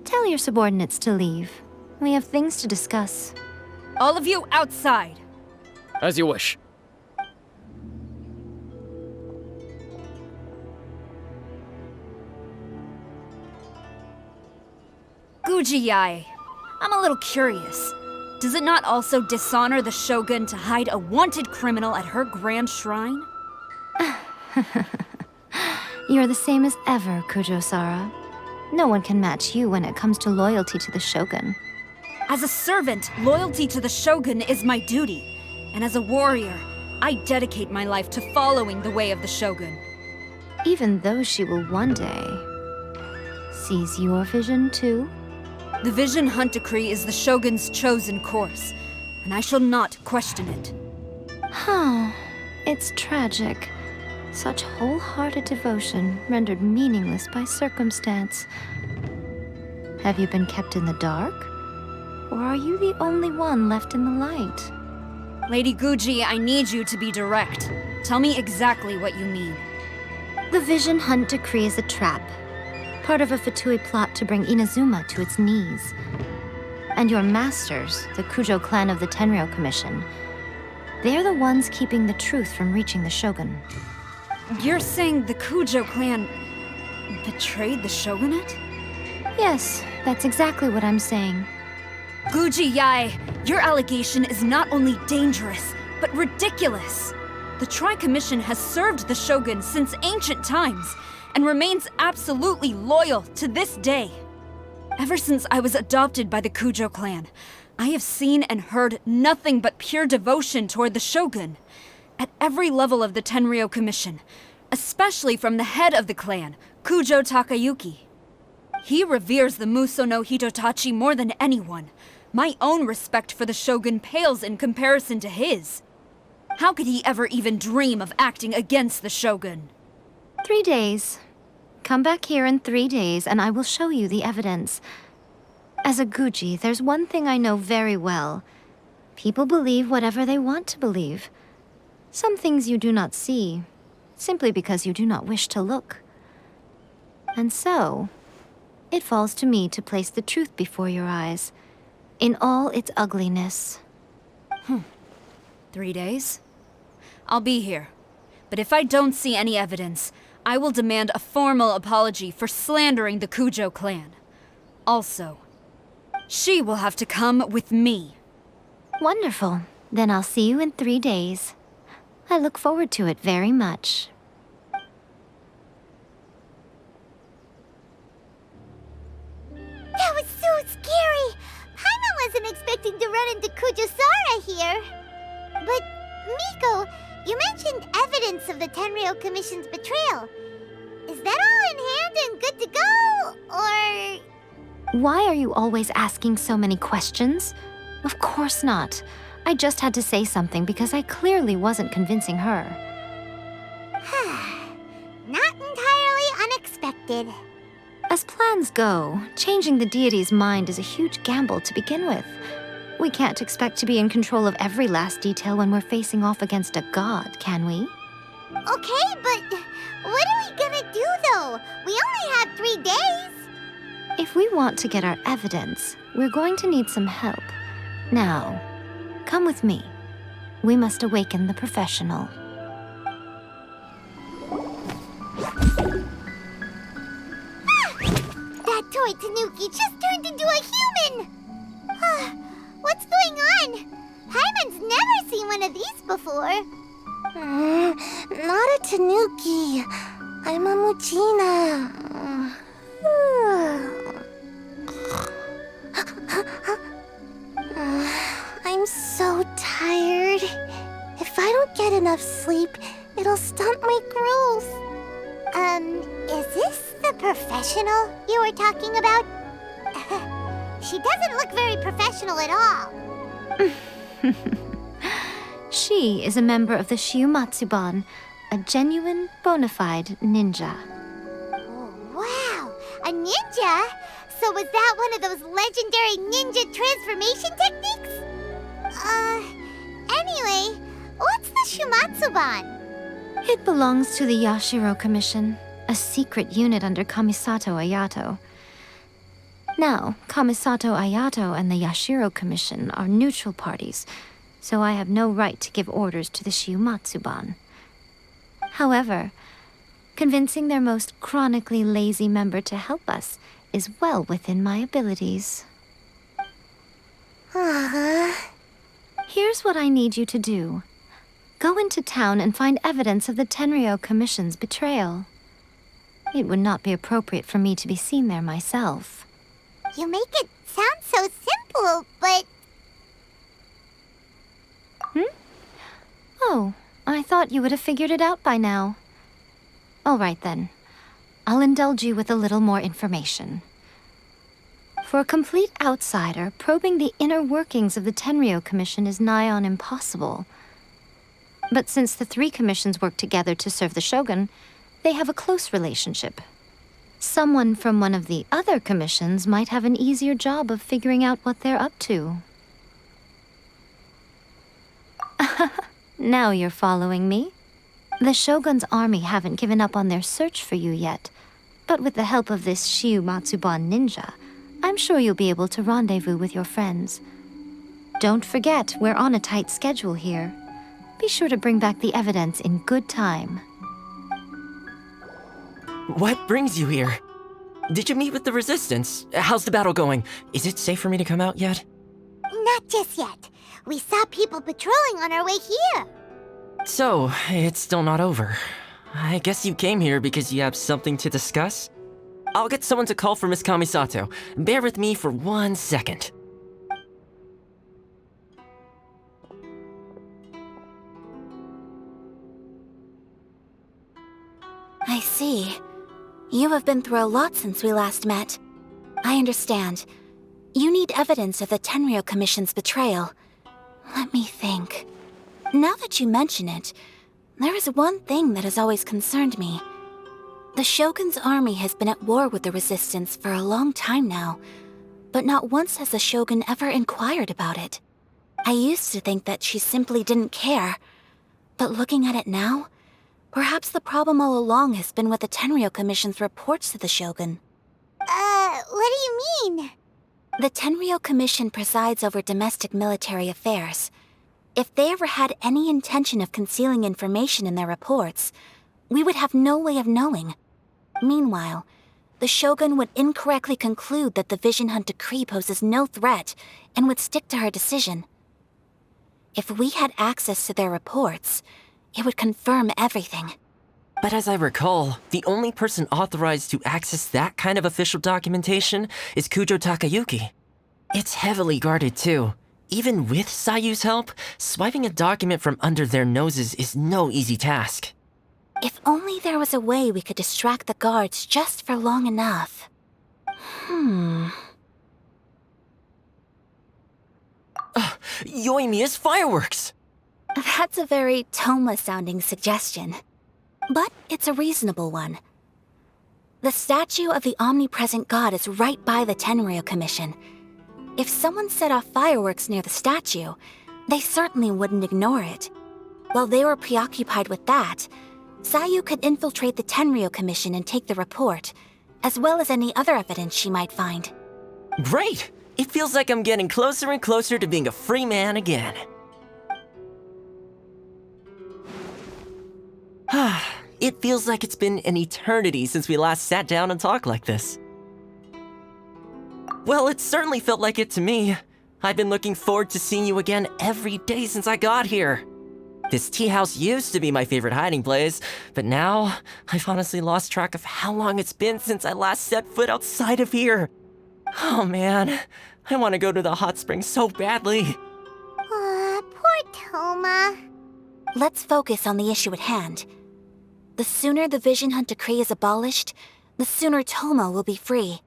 Tell your subordinates to leave. We have things to discuss. All of you outside. As you wish. Guji-ai, I'm a little curious. Does it not also dishonor the Shogun to hide a wanted criminal at her grand shrine? You're the same as ever, Kujo-sara. No one can match you when it comes to loyalty to the Shogun. As a servant, loyalty to the Shogun is my duty. And as a warrior, I dedicate my life to following the way of the Shogun. Even though she will one day seize your vision too? The Vision Hunt Decree is the Shogun's chosen course, and I shall not question it. It's tragic. Such wholehearted devotion rendered meaningless by circumstance. Have you been kept in the dark? Or are you the only one left in the light? Lady Guji, I need you to be direct. Tell me exactly what you mean. The Vision Hunt Decree is a trap. Part of a Fatui plot to bring Inazuma to its knees. And your masters, the Kujo clan of the Tenryou Commission, they're the ones keeping the truth from reaching the Shogun. You're saying the Kujo clan betrayed the shogunate? Yes, that's exactly what I'm saying. Guji-ai, your allegation is not only dangerous, but ridiculous. The Tri-Commission has served the Shogun since ancient times, and remains absolutely loyal to this day. Ever since I was adopted by the Kujo clan, I have seen and heard nothing but pure devotion toward the Shogun. At every level of the Tenryou Commission, especially from the head of the clan, Kujo Takayuki. He reveres the Muso no Hitotachi more than anyone. My own respect for the Shogun pales in comparison to his. How could he ever even dream of acting against the Shogun? 3 days. Come back here in 3 days and I will show you the evidence. As a Guji, there's one thing I know very well. People believe whatever they want to believe. Some things you do not see, simply because you do not wish to look. And so, it falls to me to place the truth before your eyes, in all its ugliness. 3 days? I'll be here. But if I don't see any evidence, I will demand a formal apology for slandering the Kujo clan. Also, she will have to come with me. Wonderful. Then I'll see you in 3 days. I look forward to it very much. That was so scary! Paimon wasn't expecting to run into Kujusara here. But, Miko, you mentioned evidence of the Tenryou Commission's betrayal. Is that all in hand and good to go, or...? Why are you always asking so many questions? Of course not. I just had to say something because I clearly wasn't convincing her. Not entirely unexpected. As plans go, changing the deity's mind is a huge gamble to begin with. We can't expect to be in control of every last detail when we're facing off against a god, can we? Okay, but what are we gonna do though? We only have 3 days. If we want to get our evidence, we're going to need some help. Now, come with me. We must awaken the professional. That toy Tanuki just turned into a human! What's going on? Paimon's never seen one of these before. Not a Tanuki. I'm a Muchina. I'm so tired. If I don't get enough sleep, it'll stunt my growth. Is this the professional you were talking about? She doesn't look very professional at all. She is a member of the Shiumatsuban, a genuine, bona fide ninja. Oh, wow! A ninja? So was that one of those legendary ninja transformation techniques? Anyway, what's the Shumatsuban? It belongs to the Yashiro Commission, a secret unit under Kamisato Ayato. Now, Kamisato Ayato and the Yashiro Commission are neutral parties, so I have no right to give orders to the Shiumatsuban. However, convincing their most chronically lazy member to help us is well within my abilities. Here's what I need you to do. Go into town and find evidence of the Tenryou Commission's betrayal. It would not be appropriate for me to be seen there myself. You make it sound so simple, but... Oh, I thought you would have figured it out by now. All right then. I'll indulge you with a little more information. For a complete outsider, probing the inner workings of the Tenryou Commission is nigh on impossible. But since the 3 commissions work together to serve the Shogun, they have a close relationship. Someone from one of the other commissions might have an easier job of figuring out what they're up to. Now you're following me. The Shogun's army haven't given up on their search for you yet, but with the help of this Shiumatsuban ninja, I'm sure you'll be able to rendezvous with your friends. Don't forget, we're on a tight schedule here. Be sure to bring back the evidence in good time. What brings you here? Did you meet with the Resistance? How's the battle going? Is it safe for me to come out yet? Not just yet. We saw people patrolling on our way here. So, it's still not over. I guess you came here because you have something to discuss? I'll get someone to call for Miss Kamisato. Bear with me for 1 second. I see. You have been through a lot since we last met. I understand. You need evidence of the Tenryou Commission's betrayal. Let me think. Now that you mention it, there is one thing that has always concerned me. The Shogun's army has been at war with the Resistance for a long time now, but not once has the Shogun ever inquired about it. I used to think that she simply didn't care, but looking at it now, perhaps the problem all along has been with the Tenryou Commission's reports to the Shogun. What do you mean? The Tenryou Commission presides over domestic military affairs. If they ever had any intention of concealing information in their reports, we would have no way of knowing. Meanwhile, the Shogun would incorrectly conclude that the Vision Hunt decree poses no threat and would stick to her decision. If we had access to their reports, it would confirm everything. But as I recall, the only person authorized to access that kind of official documentation is Kujo Takayuki. It's heavily guarded too. Even with Sayu's help, swiping a document from under their noses is no easy task. If only there was a way we could distract the guards just for long enough. Yoimiya's fireworks! That's a very Toma-sounding suggestion. But it's a reasonable one. The statue of the omnipresent god is right by the Tenryou Commission. If someone set off fireworks near the statue, they certainly wouldn't ignore it. While they were preoccupied with that, Sayu could infiltrate the Tenryou Commission and take the report, as well as any other evidence she might find. Great! It feels like I'm getting closer and closer to being a free man again. It feels like it's been an eternity since we last sat down and talked like this. Well, it certainly felt like it to me. I've been looking forward to seeing you again every day since I got here. This tea house used to be my favorite hiding place, but now I've honestly lost track of how long it's been since I last set foot outside of here. Oh man, I want to go to the hot springs so badly. Poor Toma. Let's focus on the issue at hand. The sooner the Vision Hunt Decree is abolished, the sooner Toma will be free.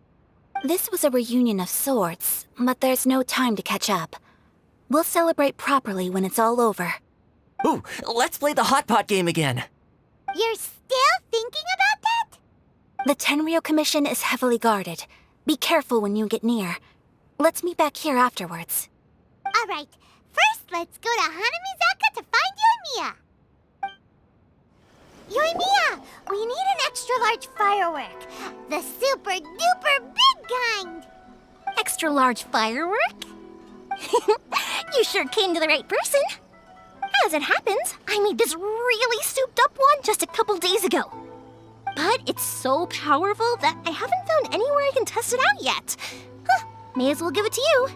This was a reunion of sorts, but there's no time to catch up. We'll celebrate properly when it's all over. Ooh, let's play the hot pot game again. You're still thinking about that? The Tenryou Commission is heavily guarded. Be careful when you get near. Let's meet back here afterwards. Alright, first let's go to Hanamizaka to find Yoimiya. Yoimiya, we need an extra-large firework. The super-duper big kind. Extra-large firework? You sure came to the right person. As it happens, I made this really souped-up one just a couple days ago. But it's so powerful that I haven't found anywhere I can test it out yet. May as well give it to you.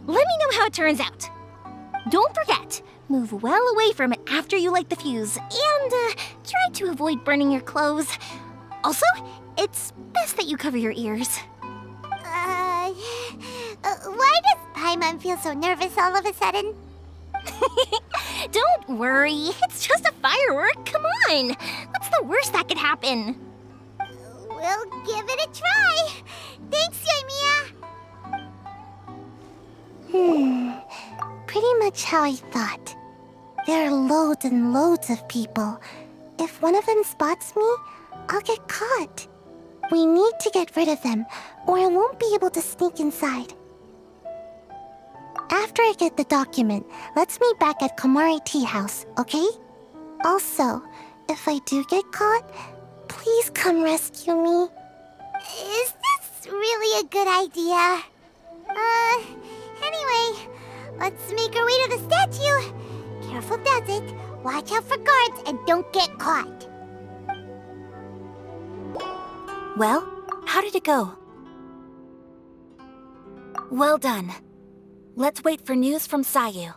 Let me know how it turns out. Don't forget, move well away from it after you light the fuse, and try to avoid burning your clothes. Also, it's best that you cover your ears. Why does Paimon feel so nervous all of a sudden? Don't worry, it's just a firework, come on! What's the worst that could happen? We'll give it a try. Thanks, Yoimiya. Pretty much how I thought. There are loads and loads of people. If one of them spots me, I'll get caught. We need to get rid of them, or I won't be able to sneak inside. After I get the document, let's meet back at Komari Tea House, okay? Also, if I do get caught, please come rescue me. Is this really a good idea? Anyway, let's make our way to the statue. Careful does it. Watch out for guards and don't get caught. Well, how did it go? Well done. Let's wait for news from Sayu.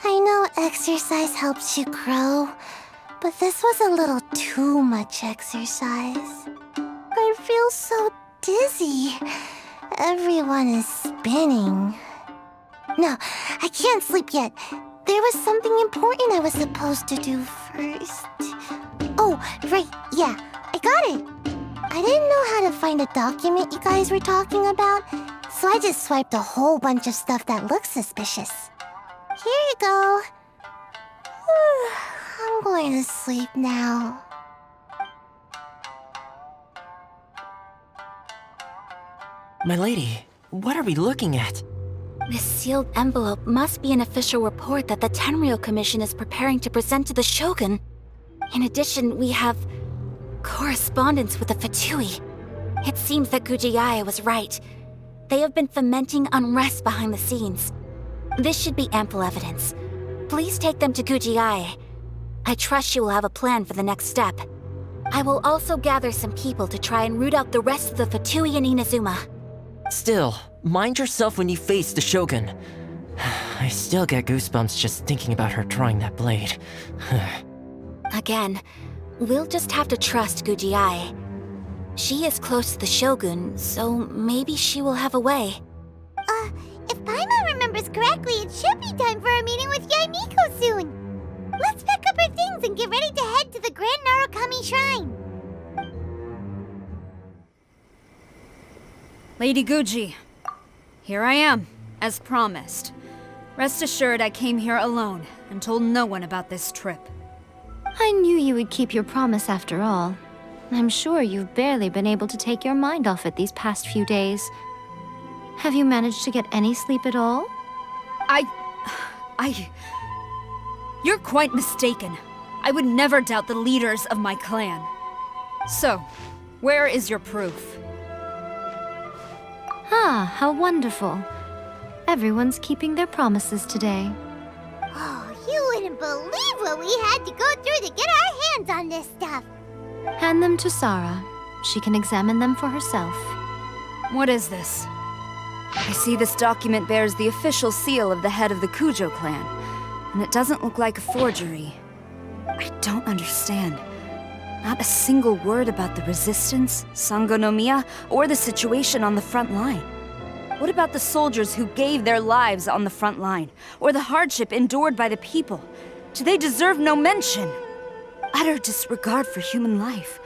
I know exercise helps you grow, but this was a little too much exercise. I feel so dizzy. Everyone is spinning. No, I can't sleep yet. There was something important I was supposed to do first. Oh, right, yeah, I got it. I didn't know how to find a document you guys were talking about, so I just swiped a whole bunch of stuff that looks suspicious. Here you go. I'm going to sleep now. My lady, what are we looking at? This sealed envelope must be an official report that the Tenryou Commission is preparing to present to the Shogun. In addition, we have correspondence with the Fatui. It seems that Gujiae was right. They have been fomenting unrest behind the scenes. This should be ample evidence. Please take them to Gujiae. I trust she will have a plan for the next step. I will also gather some people to try and root out the rest of the Fatui and Inazuma. Still, mind yourself when you face the Shogun. I still get goosebumps just thinking about her drawing that blade. Again, we'll just have to trust Gujiae. She is close to the Shogun, so maybe she will have a way. If Paimon remembers correctly, it should be time for a meeting with Yaimiko soon. Let's pack up our things and get ready to head to the Grand Narukami Shrine. Lady Guji, here I am, as promised. Rest assured I came here alone and told no one about this trip. I knew you would keep your promise after all. I'm sure you've barely been able to take your mind off it these past few days. Have you managed to get any sleep at all? You're quite mistaken. I would never doubt the leaders of my clan. So, where is your proof? Ah, how wonderful. Everyone's keeping their promises today. Oh, you wouldn't believe what we had to go through to get our hands on this stuff. Hand them to Sarah. She can examine them for herself. What is this? I see this document bears the official seal of the head of the Kujo clan, and it doesn't look like a forgery. I don't understand. Not a single word about the resistance, Sangonomiya, or the situation on the front line. What about the soldiers who gave their lives on the front line, or the hardship endured by the people? Do they deserve no mention? Utter disregard for human life.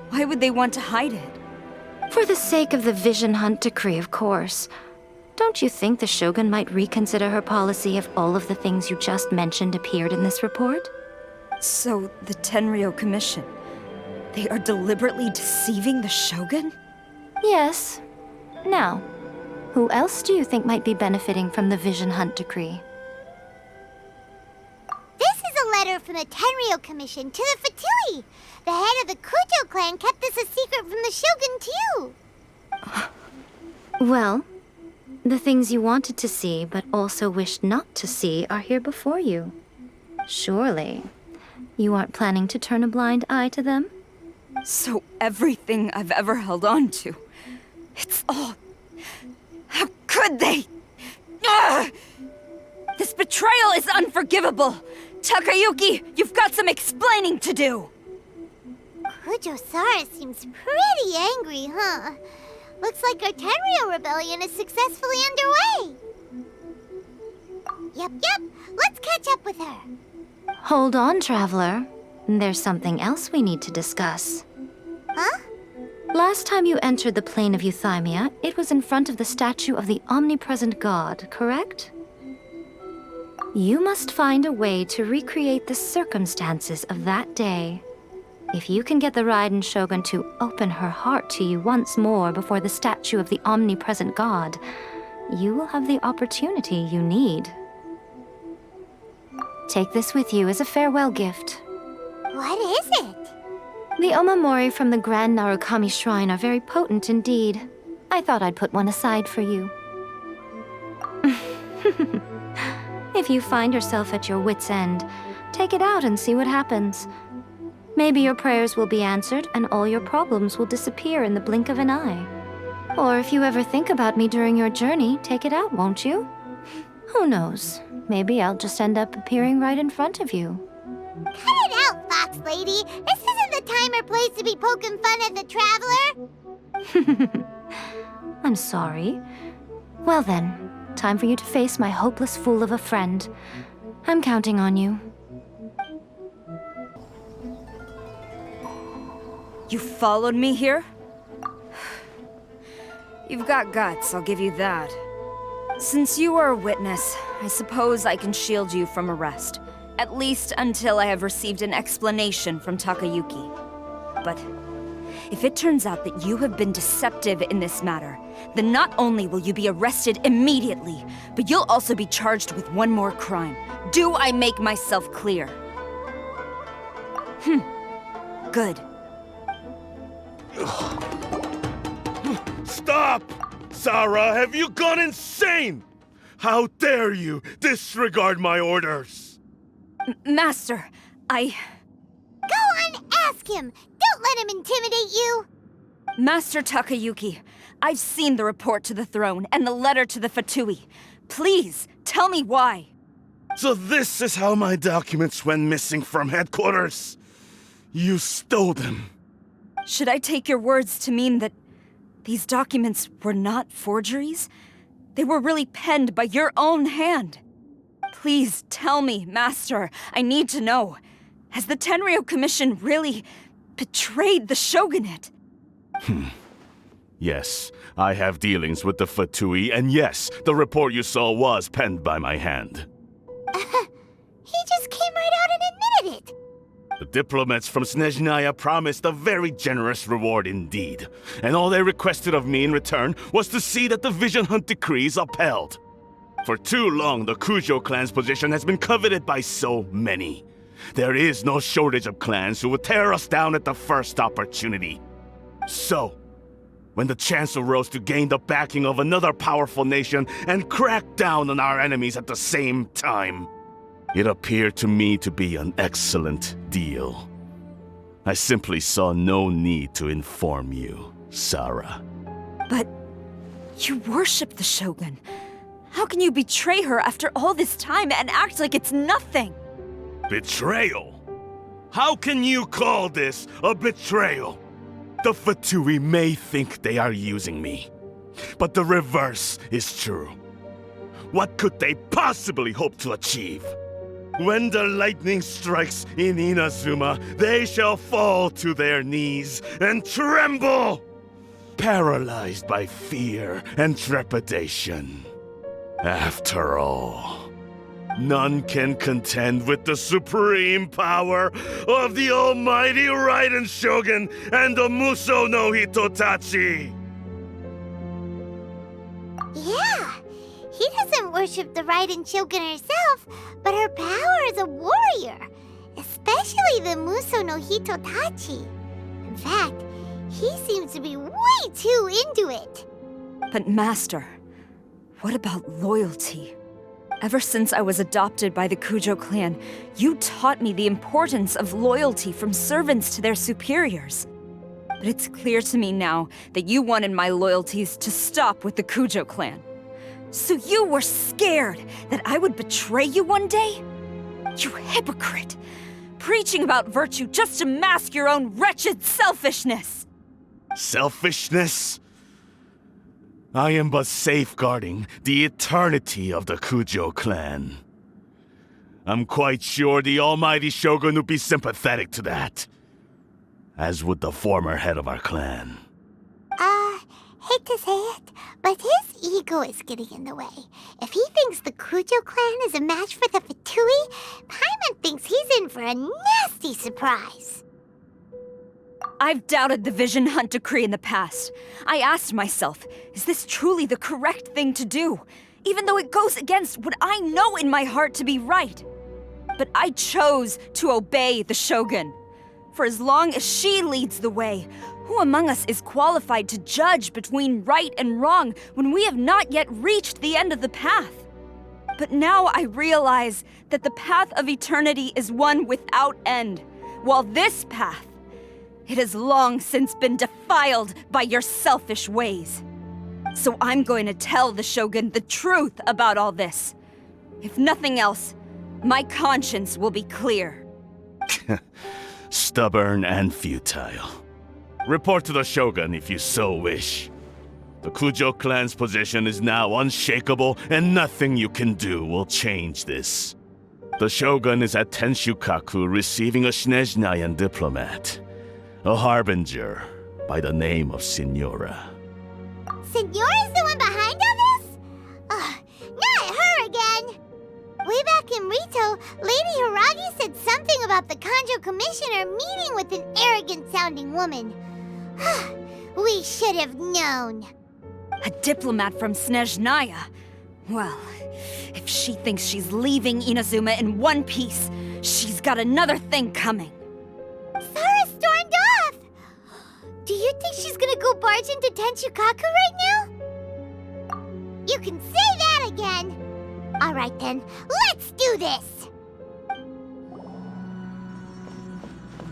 Why would they want to hide it? For the sake of the Vision Hunt decree, of course. Don't you think the Shogun might reconsider her policy if all of the things you just mentioned appeared in this report? So, the Tenryou Commission, they are deliberately deceiving the Shogun? Yes. Now, who else do you think might be benefiting from the Vision Hunt decree? This is a letter from the Tenryou Commission to the Fatui. The head of the Kujo clan kept this a secret from the Shogun, too. Well, the things you wanted to see but also wished not to see are here before you. Surely, you aren't planning to turn a blind eye to them? So everything I've ever held on to, it's all... How could they? Ugh! This betrayal is unforgivable! Takayuki, you've got some explaining to do! Kujo-Sara seems pretty angry, huh? Looks like our Tenryou rebellion is successfully underway. Yep, let's catch up with her. Hold on, Traveler. There's something else we need to discuss. Huh? Last time you entered the plane of Euthymia, it was in front of the statue of the Omnipresent God, correct? You must find a way to recreate the circumstances of that day. If you can get the Raiden Shogun to open her heart to you once more before the statue of the Omnipresent God, you will have the opportunity you need. Take this with you as a farewell gift. What is it? The omamori from the Grand Narukami Shrine are very potent indeed. I thought I'd put one aside for you. If you find yourself at your wit's end, take it out and see what happens. Maybe your prayers will be answered and all your problems will disappear in the blink of an eye. Or if you ever think about me during your journey, take it out, won't you? Who knows? Maybe I'll just end up appearing right in front of you. Cut it out, Fox Lady! This isn't the time or place to be poking fun at the Traveler! I'm sorry. Well then, time for you to face my hopeless fool of a friend. I'm counting on you. You followed me here? You've got guts, I'll give you that. Since you are a witness, I suppose I can shield you from arrest. At least until I have received an explanation from Takayuki. But if it turns out that you have been deceptive in this matter, then not only will you be arrested immediately, but you'll also be charged with one more crime. Do I make myself clear? Good. Stop! Sarah, have you gone insane? How dare you disregard my orders? Master, Go on, ask him! Don't let him intimidate you! Master Takayuki, I've seen the report to the throne and the letter to the Fatui. Please, tell me why. So this is how my documents went missing from headquarters. You stole them. Should I take your words to mean that these documents were not forgeries? They were really penned by your own hand. Please tell me, Master. I need to know. Has the Tenryou Commission really betrayed the Shogunate? Yes, I have dealings with the Fatui, and yes, the report you saw was penned by my hand. He just came right out and admitted it! The diplomats from Snezhnaya promised a very generous reward indeed, and all they requested of me in return was to see that the Vision Hunt decree is upheld. For too long, the Kujo clan's position has been coveted by so many. There is no shortage of clans who would tear us down at the first opportunity. So, when the chance arose to gain the backing of another powerful nation and crack down on our enemies at the same time, it appeared to me to be an excellent deal. I simply saw no need to inform you, Sarah. But you worship the Shogun. How can you betray her after all this time and act like it's nothing? Betrayal? How can you call this a betrayal? The Fatui may think they are using me, but the reverse is true. What could they possibly hope to achieve? When the lightning strikes in Inazuma, they shall fall to their knees and tremble, paralyzed by fear and trepidation. After all, none can contend with the supreme power of the almighty Raiden Shogun and the Muso no Hitotachi! Yeah, he doesn't worship the Raiden Shogun herself, but her power as a warrior, especially the Muso no Hitotachi. In fact, he seems to be way too into it. But Master, what about loyalty? Ever since I was adopted by the Kujo clan, you taught me the importance of loyalty from servants to their superiors. But it's clear to me now that you wanted my loyalties to stop with the Kujo clan. So you were scared that I would betray you one day? You hypocrite! Preaching about virtue just to mask your own wretched selfishness! Selfishness? I am but safeguarding the eternity of the Kujo clan. I'm quite sure the almighty Shogun would be sympathetic to that, as would the former head of our clan. Hate to say it, but his ego is getting in the way. If he thinks the Kujo clan is a match for the Fatui, Paimon thinks he's in for a nasty surprise. I've doubted the Vision Hunt decree in the past. I asked myself, is this truly the correct thing to do? Even though it goes against what I know in my heart to be right. But I chose to obey the Shogun. For as long as she leads the way, who among us is qualified to judge between right and wrong when we have not yet reached the end of the path? But now I realize that the path of eternity is one without end, while this path, it has long since been defiled by your selfish ways. So I'm going to tell the Shogun the truth about all this. If nothing else, my conscience will be clear. Stubborn and futile. Report to the Shogun if you so wish. The Kujo clan's position is now unshakable, and nothing you can do will change this. The Shogun is at Tenshukaku receiving a Snezhnayan diplomat, a harbinger by the name of Signora. Signora's the one behind all this? Not her again! Way back in Rito, Lady Hiragi said something about the Kanjo Commissioner meeting with an arrogant-sounding woman. We should have known. A diplomat from Snezhnaya? Well, if she thinks she's leaving Inazuma in one piece, she's got another thing coming. Sarah stormed off! Do you think she's gonna go barge into Tenshukaku right now? You can say that again! Alright then, let's do this!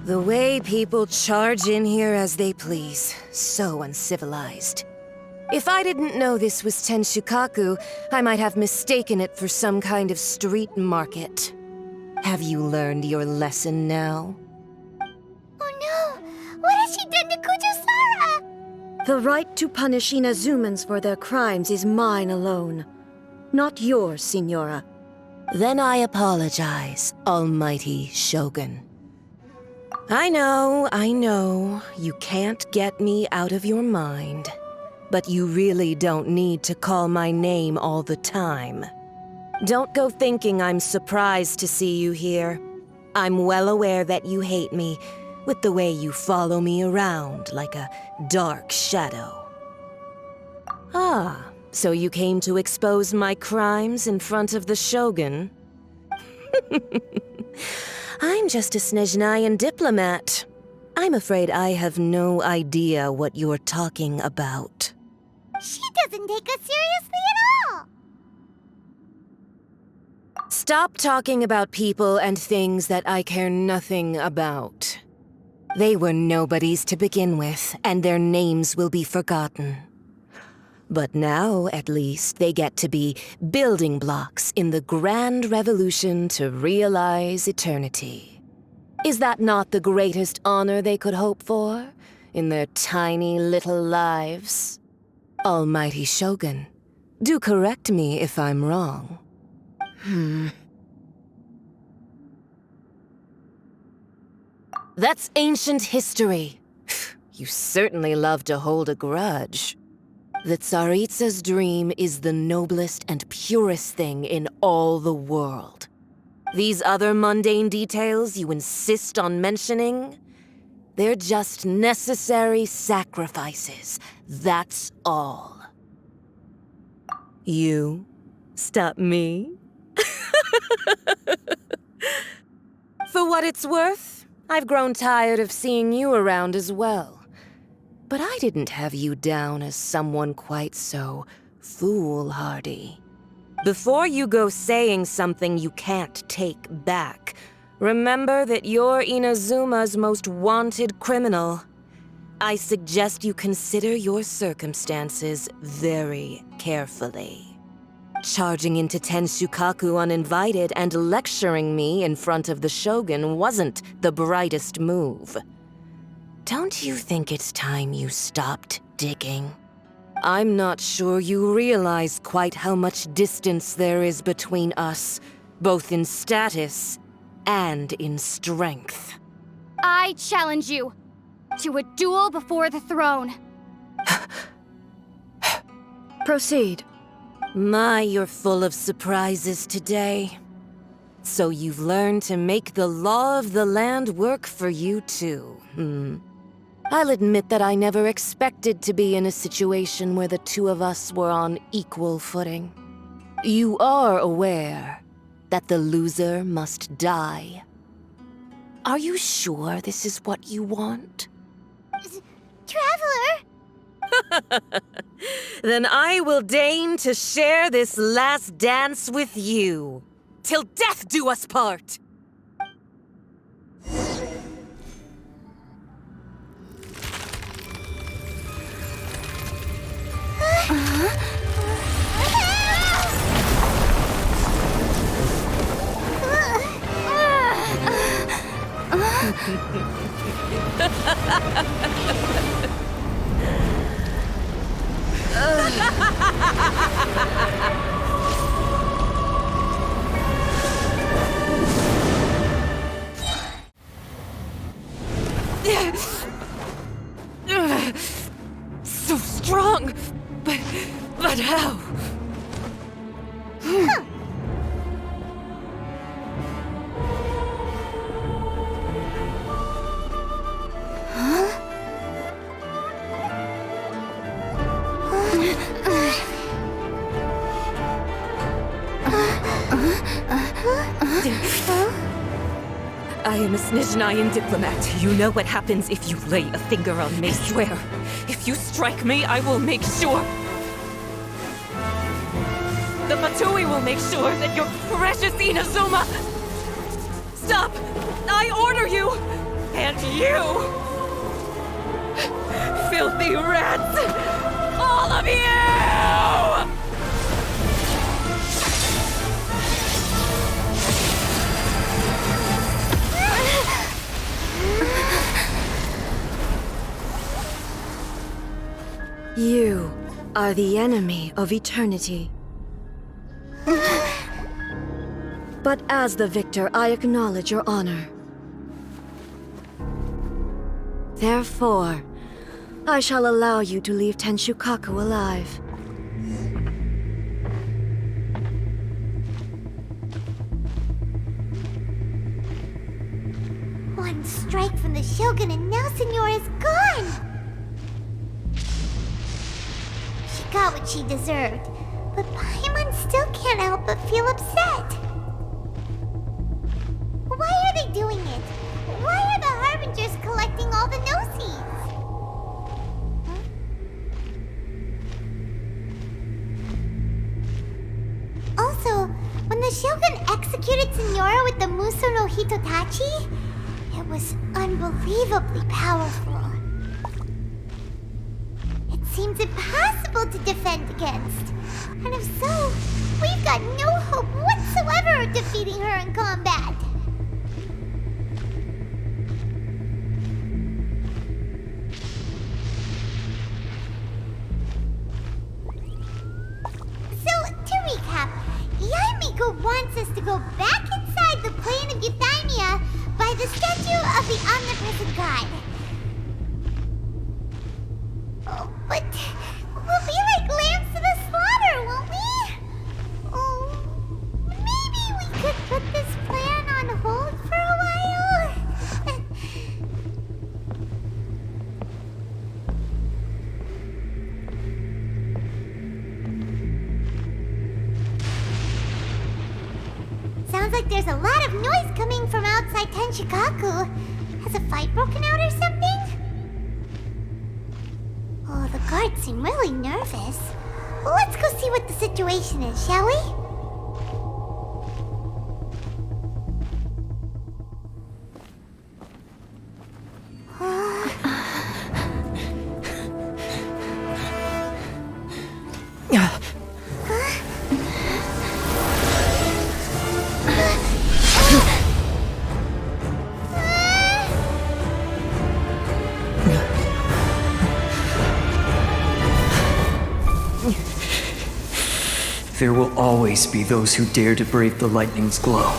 The way people charge in here as they please. So uncivilized. If I didn't know this was Tenshukaku, I might have mistaken it for some kind of street market. Have you learned your lesson now? Oh no! What has she done to Kujo-Sara? The right to punish Inazumans for their crimes is mine alone. Not yours, Signora. Then I apologize, Almighty Shogun. I know, you can't get me out of your mind. But you really don't need to call my name all the time. Don't go thinking I'm surprised to see you here. I'm well aware that you hate me with the way you follow me around like a dark shadow. Ah, so you came to expose my crimes in front of the Shogun? I'm just a Snezhnayan diplomat. I'm afraid I have no idea what you're talking about. She doesn't take us seriously at all! Stop talking about people and things that I care nothing about. They were nobodies to begin with, and their names will be forgotten. But now, at least, they get to be building blocks in the grand revolution to realize eternity. Is that not the greatest honor they could hope for in their tiny little lives? Almighty Shogun, do correct me if I'm wrong. That's ancient history. You certainly love to hold a grudge. The Tsaritsa's dream is the noblest and purest thing in all the world. These other mundane details you insist on mentioning, they're just necessary sacrifices. That's all. You stop me? For what it's worth, I've grown tired of seeing you around as well. But I didn't have you down as someone quite so foolhardy. Before you go saying something you can't take back, remember that you're Inazuma's most wanted criminal. I suggest you consider your circumstances very carefully. Charging into Tenshukaku uninvited and lecturing me in front of the Shogun wasn't the brightest move. Don't you think it's time you stopped digging? I'm not sure you realize quite how much distance there is between us, both in status and in strength. I challenge you to a duel before the throne. Proceed. My, you're full of surprises today. So you've learned to make the law of the land work for you too, I'll admit that I never expected to be in a situation where the two of us were on equal footing. You are aware that the loser must die. Are you sure this is what you want? Traveler! Then I will deign to share this last dance with you. Till death do us part! So strong, but how? I am a Snezhnayan diplomat. You know what happens if you lay a finger on me, swear. If you strike me, I will make sure. The Fatui will make sure that your precious Inazuma... Stop! I order you! And you! Filthy rats! All of you! You are the enemy of eternity. But as the victor, I acknowledge your honor. Therefore, I shall allow you to leave Tenshukaku alive. strike from the Shogun and now Signora's gone! She got what she deserved, but Paimon still can't help but feel upset. Why are they doing it? Why are the Harbingers collecting all the no-seeds? Also, when the Shogun executed Signora with the Muso no Hitotachi, it was unbelievably powerful. It seems impossible to defend against. And if so, we've got no hope whatsoever of defeating her in combat. So, to recap, Yaimiko wants us to go back inside the plane of Euthymia by the statue of the Omnipresent God. Oh, but we'll be like lambs to the slaughter, won't we? Oh, maybe we could put this plan on hold for a while? Sounds like there's a lot of noise coming from outside Tenshikaku. Has a fight broken out or something? Oh, the guards seem really nervous. Let's go see what the situation is, shall we? There will always be those who dare to brave the lightning's glow.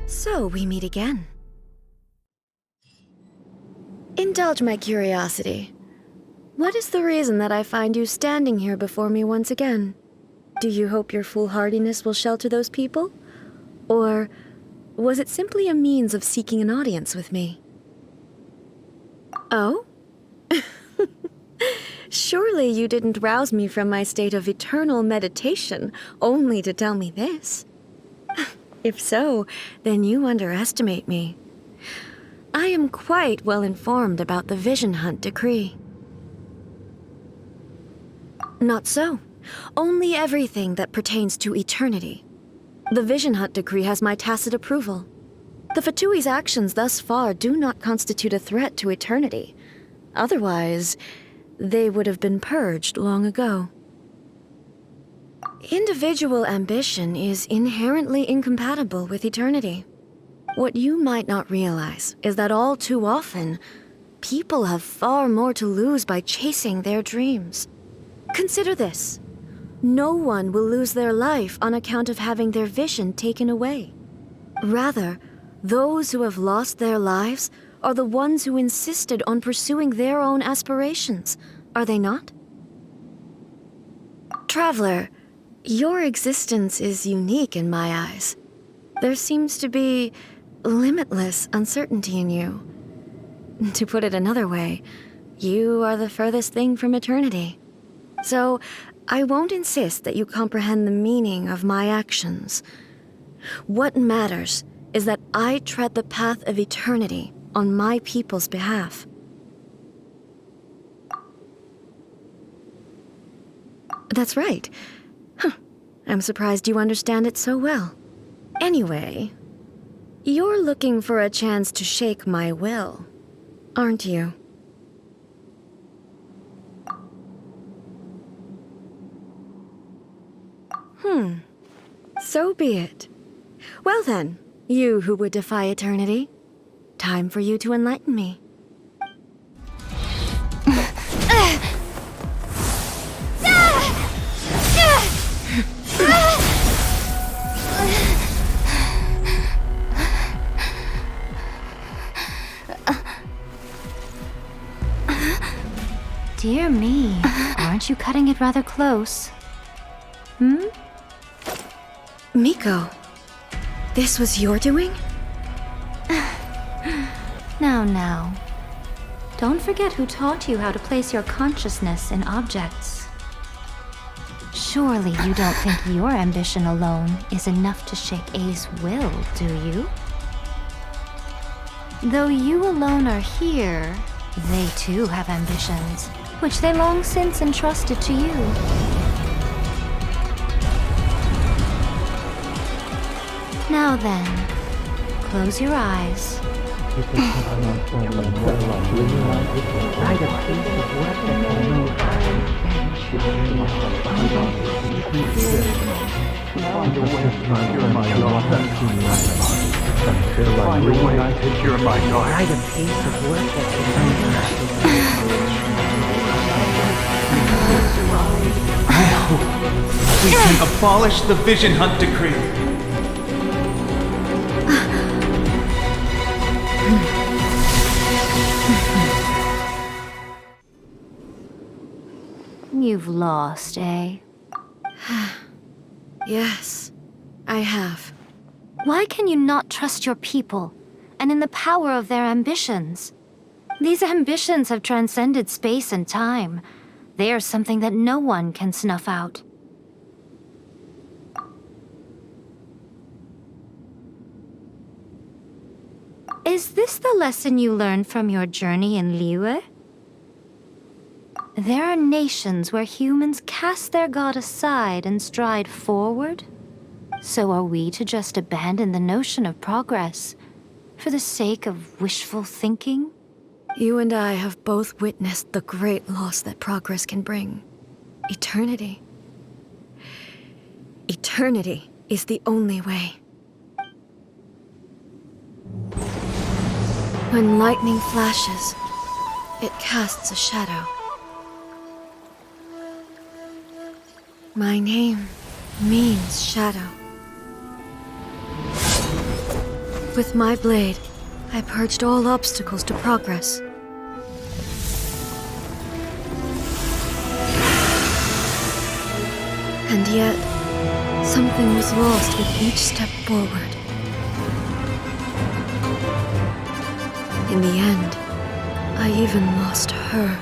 So we meet again. Indulge my curiosity. What is the reason that I find you standing here before me once again? Do you hope your foolhardiness will shelter those people? Or was it simply a means of seeking an audience with me? Oh? Surely you didn't rouse me from my state of eternal meditation only to tell me this. If so, then you underestimate me. I am quite well informed about the Vision Hunt decree. Not so. Only everything that pertains to eternity. The Vision Hunt decree has my tacit approval. The Fatui's actions thus far do not constitute a threat to eternity. Otherwise, they would have been purged long ago. Individual ambition is inherently incompatible with eternity. What you might not realize is that all too often, people have far more to lose by chasing their dreams. Consider this. No one will lose their life on account of having their vision taken away. Rather, those who have lost their lives are the ones who insisted on pursuing their own aspirations, are they not? Traveler, your existence is unique in my eyes. There seems to be limitless uncertainty in you. To put it another way, you are the furthest thing from eternity. So, I won't insist that you comprehend the meaning of my actions. What matters is that I tread the path of eternity on my people's behalf. That's right. Huh. I'm surprised you understand it so well. Anyway, you're looking for a chance to shake my will, aren't you? So be it. Well then, you who would defy eternity, time for you to enlighten me. Dear me, aren't you cutting it rather close? Miko, this was your doing? Now. Don't forget who taught you how to place your consciousness in objects. Surely you don't think your ambition alone is enough to shake A's will, do you? Though you alone are here, they too have ambitions, which they long since entrusted to you. Now then, close your eyes. We can abolish the Vision Hunt Decree. You've lost, eh? Yes, I have. Why can you not trust your people, and in the power of their ambitions? These ambitions have transcended space and time. They are something that no one can snuff out. Is this the lesson you learned from your journey in Liyue? There are nations where humans cast their god aside and stride forward. So are we to just abandon the notion of progress for the sake of wishful thinking? You and I have both witnessed the great loss that progress can bring. Eternity. Eternity is the only way. When lightning flashes, it casts a shadow. My name means shadow. With my blade, I purged all obstacles to progress. And yet, something was lost with each step forward. In the end, I even lost her.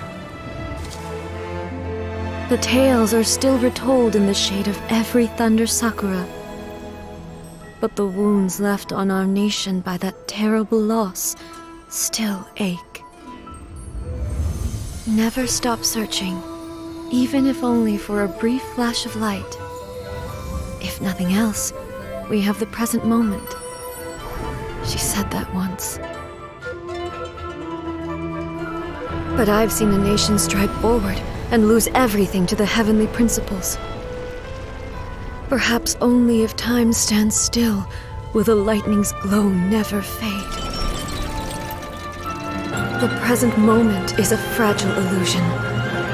The tales are still retold in the shade of every Thunder Sakura. But the wounds left on our nation by that terrible loss still ache. Never stop searching, even if only for a brief flash of light. If nothing else, we have the present moment. She said that once. But I've seen a nation stride forward and lose everything to the heavenly principles. Perhaps only if time stands still will the lightning's glow never fade. The present moment is a fragile illusion.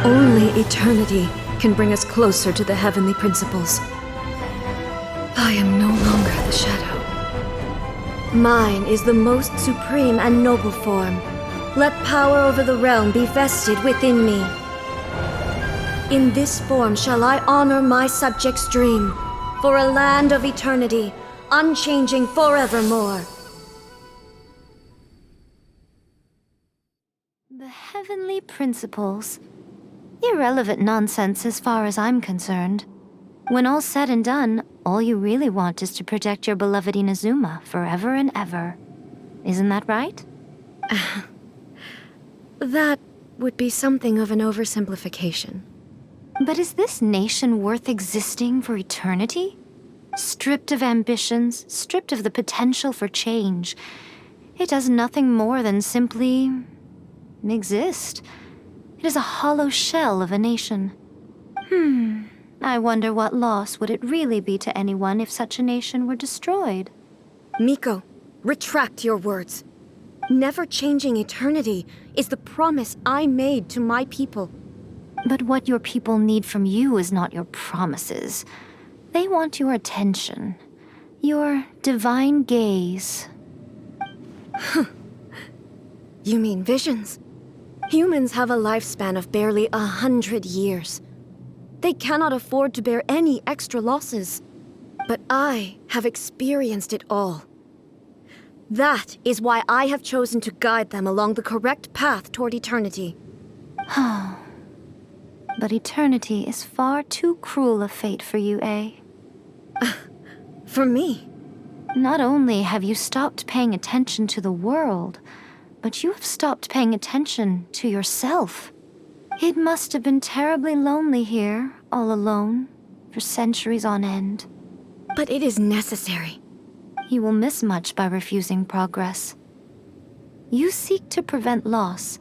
Only eternity can bring us closer to the heavenly principles. I am no longer the shadow. Mine is the most supreme and noble form. Let power over the realm be vested within me. In this form shall I honor my subjects' dream, for a land of eternity, unchanging forevermore. The heavenly principles. Irrelevant nonsense as far as I'm concerned. When all's said and done, all you really want is to protect your beloved Inazuma forever and ever. Isn't that right? That would be something of an oversimplification. But is this nation worth existing for eternity? Stripped of ambitions, stripped of the potential for change, it does nothing more than simply exist. It is a hollow shell of a nation. I wonder what loss would it really be to anyone if such a nation were destroyed? Miko, retract your words. Never changing eternity is the promise I made to my people. But what your people need from you is not your promises. They want your attention, your divine gaze. You mean visions? Humans have a lifespan of barely 100 years. They cannot afford to bear any extra losses. But I have experienced it all. That is why I have chosen to guide them along the correct path toward eternity. But eternity is far too cruel a fate for you, eh? For me? Not only have you stopped paying attention to the world, but you have stopped paying attention to yourself. It must have been terribly lonely here, all alone, for centuries on end. But it is necessary. You will miss much by refusing progress. You seek to prevent loss,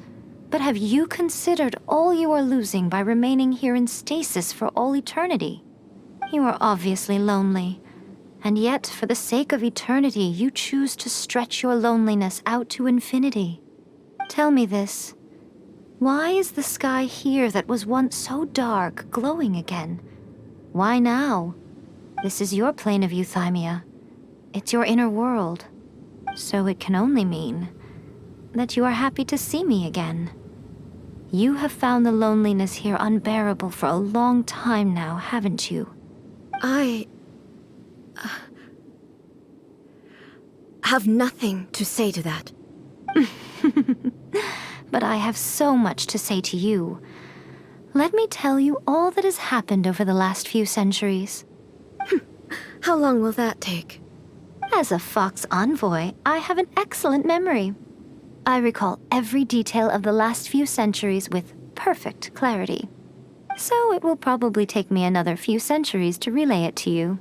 but have you considered all you are losing by remaining here in stasis for all eternity? You are obviously lonely, and yet for the sake of eternity you choose to stretch your loneliness out to infinity. Tell me this. Why is the sky here that was once so dark glowing again? Why now? This is your plane of euthymia. It's your inner world. So it can only mean that you are happy to see me again. You have found the loneliness here unbearable for a long time now, haven't you? I have nothing to say to that. But I have so much to say to you. Let me tell you all that has happened over the last few centuries. How long will that take? As a Fox envoy, I have an excellent memory. I recall every detail of the last few centuries with perfect clarity. So it will probably take me another few centuries to relay it to you.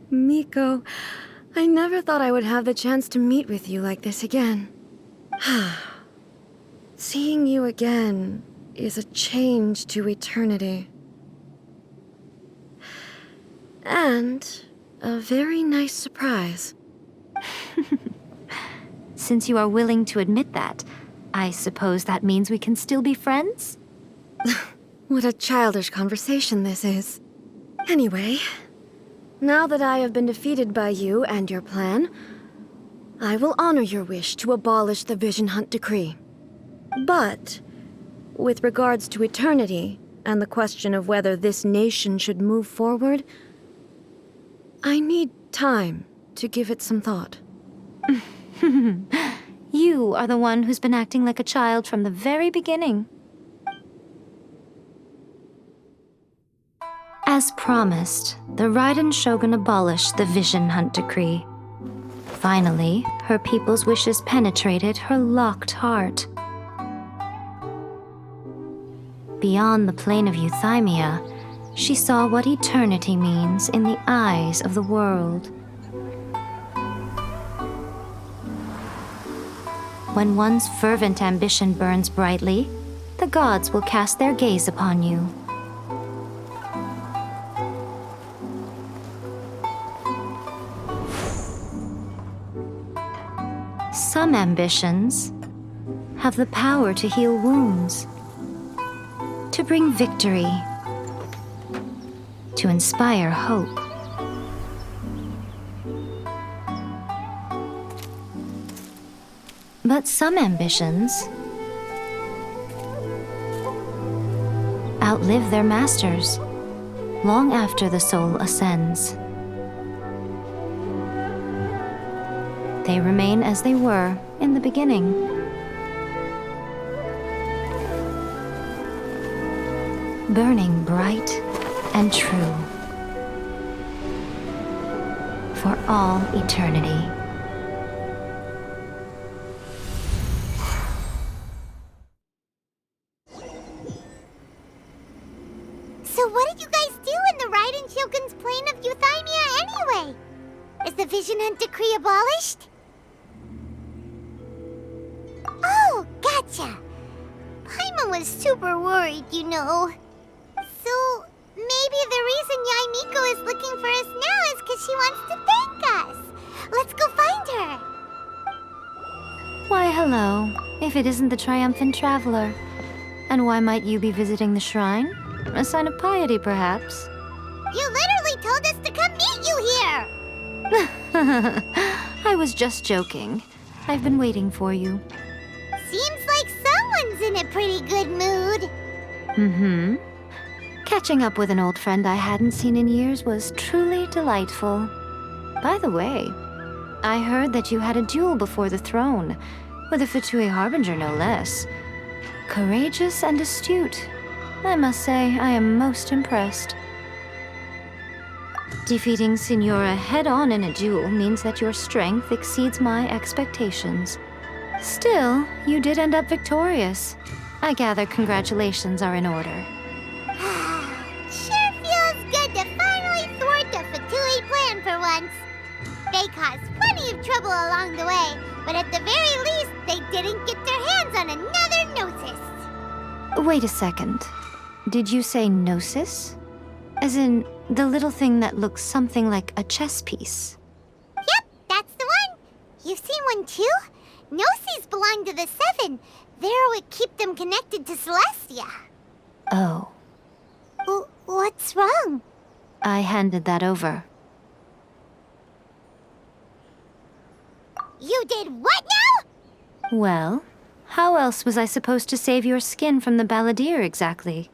Miko, I never thought I would have the chance to meet with you like this again. Seeing you again is a change to eternity. And a very nice surprise. Since you are willing to admit that, I suppose that means we can still be friends? What a childish conversation this is. Anyway, now that I have been defeated by you and your plan, I will honor your wish to abolish the Vision Hunt Decree. But, with regards to eternity and the question of whether this nation should move forward, I need time to give it some thought. You are the one who's been acting like a child from the very beginning. As promised, the Raiden Shogun abolished the Vision Hunt Decree. Finally, her people's wishes penetrated her locked heart. Beyond the plane of euthymia, she saw what eternity means in the eyes of the world. When one's fervent ambition burns brightly, the gods will cast their gaze upon you. Some ambitions have the power to heal wounds, to bring victory, to inspire hope. But some ambitions outlive their masters long after the soul ascends. They remain as they were, in the beginning. Burning bright and true for all eternity. So what did you guys do in the Raiden Shogun's plane of euthymia anyway? Is the Vision Hunt decree abolished? Oh, gotcha. Paimon was super worried, you know. So, maybe the reason Yae Miko is looking for us now is because she wants to thank us. Let's go find her. Why, hello, if it isn't the triumphant traveler. And why might you be visiting the shrine? A sign of piety, perhaps? You literally told us to come meet you here! I was just joking. I've been waiting for you. Seems like someone's in a pretty good mood. Mm-hmm. Catching up with an old friend I hadn't seen in years was truly delightful. By the way, I heard that you had a duel before the throne, with a Fatui Harbinger no less. Courageous and astute. I must say, I am most impressed. Defeating Signora head-on in a duel means that your strength exceeds my expectations. Still, you did end up victorious. I gather congratulations are in order. Sure feels good to finally thwart the Fatui plan for once. They caused plenty of trouble along the way, but at the very least, they didn't get their hands on another Gnosis. Wait a second. Did you say Gnosis? As in, the little thing that looks something like a chess piece? Yep, that's the one. You've seen one too? Gnosis belong to the Seven. They're what keep them connected to Celestia. Oh. What's wrong? I handed that over. You did what now? Well, how else was I supposed to save your skin from the Balladeer exactly?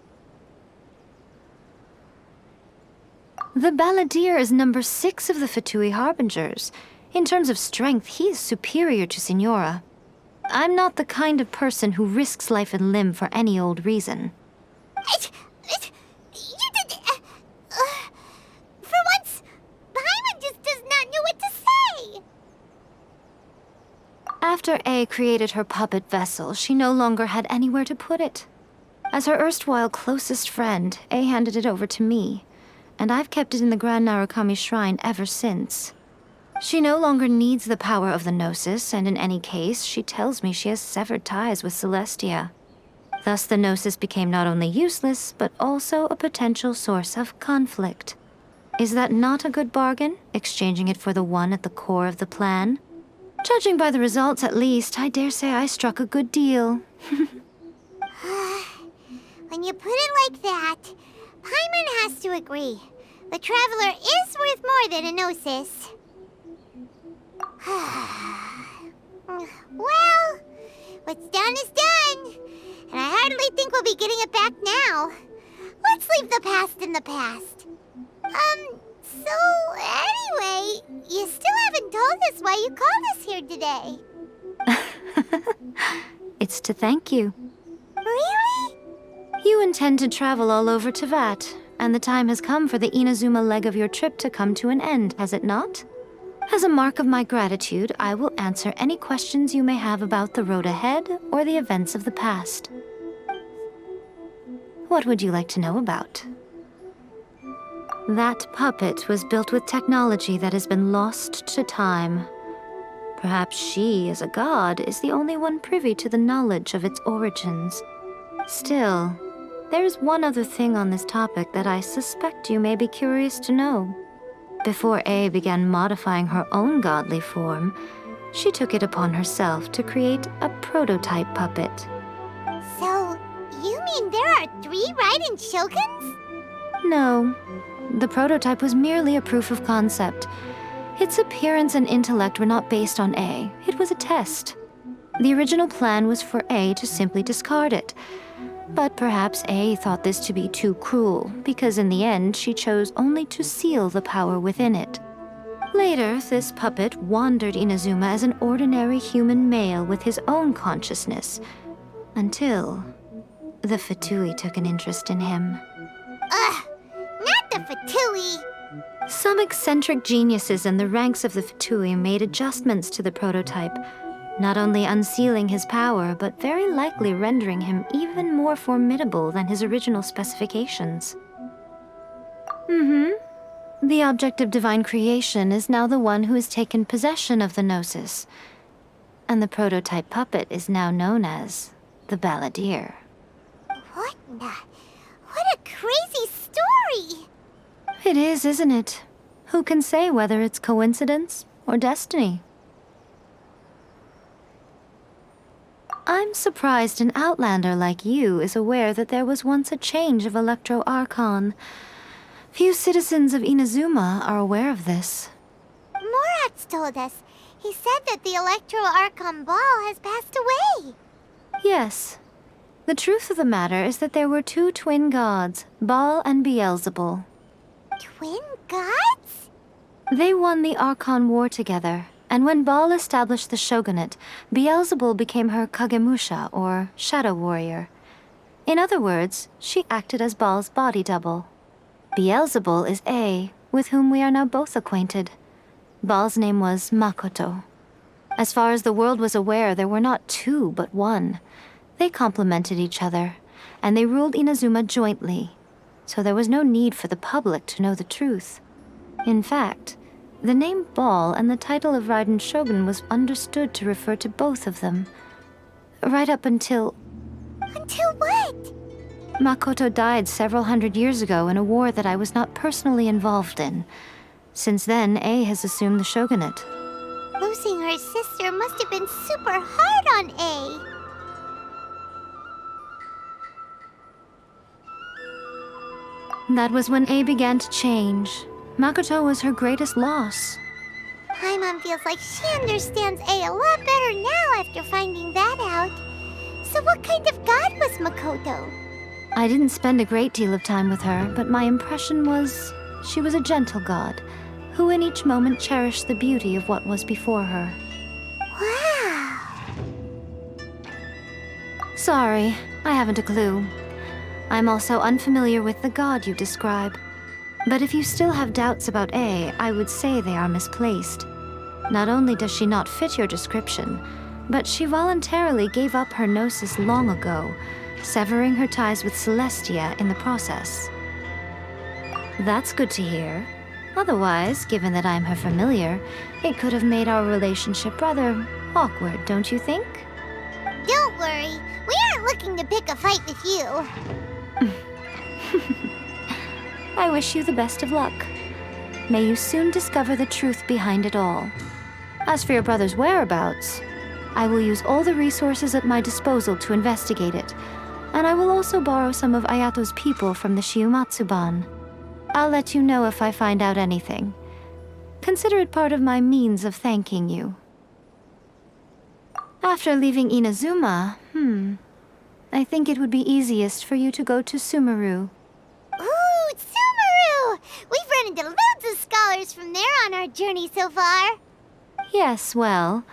The Balladeer is number 6 of the Fatui Harbingers. In terms of strength, he is superior to Signora. I'm not the kind of person who risks life and limb for any old reason. For once, Paimon just does not know what to say. After A created her puppet vessel, she no longer had anywhere to put it. As her erstwhile closest friend, A handed it over to me, and I've kept it in the Grand Narukami Shrine ever since. She no longer needs the power of the Gnosis, and in any case, she tells me she has severed ties with Celestia. Thus, the Gnosis became not only useless, but also a potential source of conflict. Is that not a good bargain, exchanging it for the one at the core of the plan? Judging by the results, at least, I dare say I struck a good deal. When you put it like that, Paimon has to agree. The Traveler is worth more than a Gnosis. Well, what's done is done. And I hardly think we'll be getting it back now. Let's leave the past in the past. So anyway, you still haven't told us why you called us here today. It's to thank you. Really? You intend to travel all over Teyvat, and the time has come for the Inazuma leg of your trip to come to an end, has it not? As a mark of my gratitude, I will answer any questions you may have about the road ahead or the events of the past. What would you like to know about? That puppet was built with technology that has been lost to time. Perhaps she, as a god, is the only one privy to the knowledge of its origins. Still, there is one other thing on this topic that I suspect you may be curious to know. Before A began modifying her own godly form, she took it upon herself to create a prototype puppet. So, you mean there are 3 Raiden Shoguns? No. The prototype was merely a proof of concept. Its appearance and intellect were not based on A. It was a test. The original plan was for A to simply discard it. But perhaps A thought this to be too cruel, because in the end she chose only to seal the power within it. Later, this puppet wandered Inazuma as an ordinary human male with his own consciousness, until the Fatui took an interest in him. Ugh! Not the Fatui! Some eccentric geniuses in the ranks of the Fatui made adjustments to the prototype, not only unsealing his power, but very likely rendering him even more formidable than his original specifications. The object of divine creation is now the one who has taken possession of the Gnosis, and the prototype puppet is now known as the Balladeer. What a crazy story! It is, isn't it? Who can say whether it's coincidence or destiny? I'm surprised an outlander like you is aware that there was once a change of Electro Archon. Few citizens of Inazuma are aware of this. Morat's told us. He said that the Electro Archon Ball has passed away. Yes. The truth of the matter is that there were two twin gods, Baal and Beelzebul. Twin gods? They won the Archon War together, and when Baal established the shogunate, Beelzebul became her Kagemusha, or shadow warrior. In other words, she acted as Baal's body double. Beelzebul is A, with whom we are now both acquainted. Baal's name was Makoto. As far as the world was aware, there were not two, but one. They complemented each other, and they ruled Inazuma jointly, so there was no need for the public to know the truth. In fact, the name Baal and the title of Raiden Shogun was understood to refer to both of them. Right up until... Until what? Makoto died several hundred years ago in a war that I was not personally involved in. Since then, A has assumed the shogunate. Losing her sister must have been super hard on A. That was when A began to change. Makoto was her greatest loss. Paimon feels like she understands A lot better now after finding that out. So what kind of god was Makoto? I didn't spend a great deal of time with her, but my impression was she was a gentle god, who in each moment cherished the beauty of what was before her. Wow! Sorry, I haven't a clue. I'm also unfamiliar with the god you describe. But if you still have doubts about A, I would say they are misplaced. Not only does she not fit your description, but she voluntarily gave up her gnosis long ago, severing her ties with Celestia in the process. That's good to hear. Otherwise, given that I'm her familiar, it could have made our relationship rather awkward, don't you think? Don't worry, we aren't looking to pick a fight with you. I wish you the best of luck. May you soon discover the truth behind it all. As for your brother's whereabouts, I will use all the resources at my disposal to investigate it, and I will also borrow some of Ayato's people from the Shiumatsuban. I'll let you know if I find out anything. Consider it part of my means of thanking you. After leaving Inazuma, I think it would be easiest for you to go to Sumeru. Ooh, Sumeru! We've run into loads of scholars from there on our journey so far. Yes, well,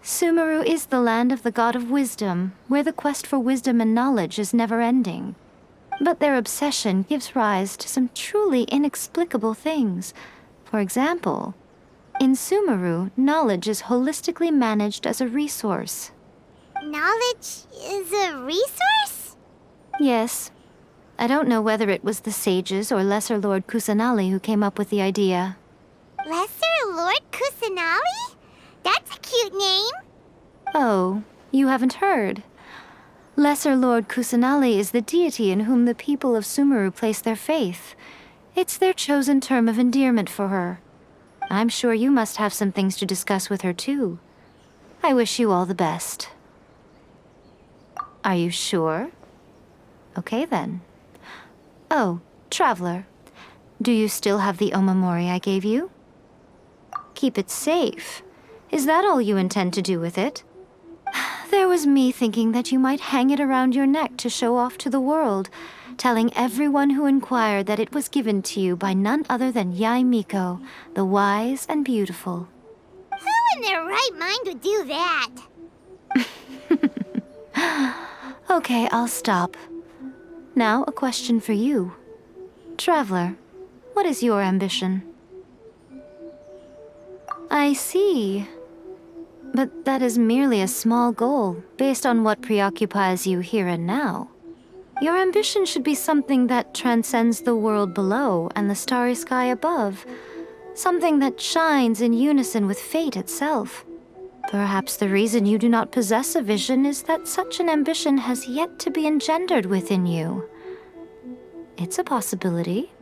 Sumeru is the land of the god of wisdom, where the quest for wisdom and knowledge is never-ending. But their obsession gives rise to some truly inexplicable things. For example, in Sumeru, knowledge is holistically managed as a resource. Knowledge is a resource? Yes. I don't know whether it was the sages or Lesser Lord Kusanali who came up with the idea. Lesser Lord Kusanali? That's a cute name. Oh, you haven't heard. Lesser Lord Kusanali is the deity in whom the people of Sumeru place their faith. It's their chosen term of endearment for her. I'm sure you must have some things to discuss with her too. I wish you all the best. Are you sure? Okay then. Oh, Traveler. Do you still have the omamori I gave you? Keep it safe. Is that all you intend to do with it? There was me thinking that you might hang it around your neck to show off to the world, telling everyone who inquired that it was given to you by none other than Yae Miko, the wise and beautiful. Who in their right mind would do that? Okay, I'll stop. Now, a question for you. Traveler, what is your ambition? I see. But that is merely a small goal, based on what preoccupies you here and now. Your ambition should be something that transcends the world below and the starry sky above. Something that shines in unison with fate itself. Perhaps the reason you do not possess a vision is that such an ambition has yet to be engendered within you. It's a possibility.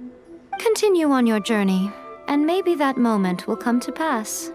Continue on your journey, and maybe that moment will come to pass.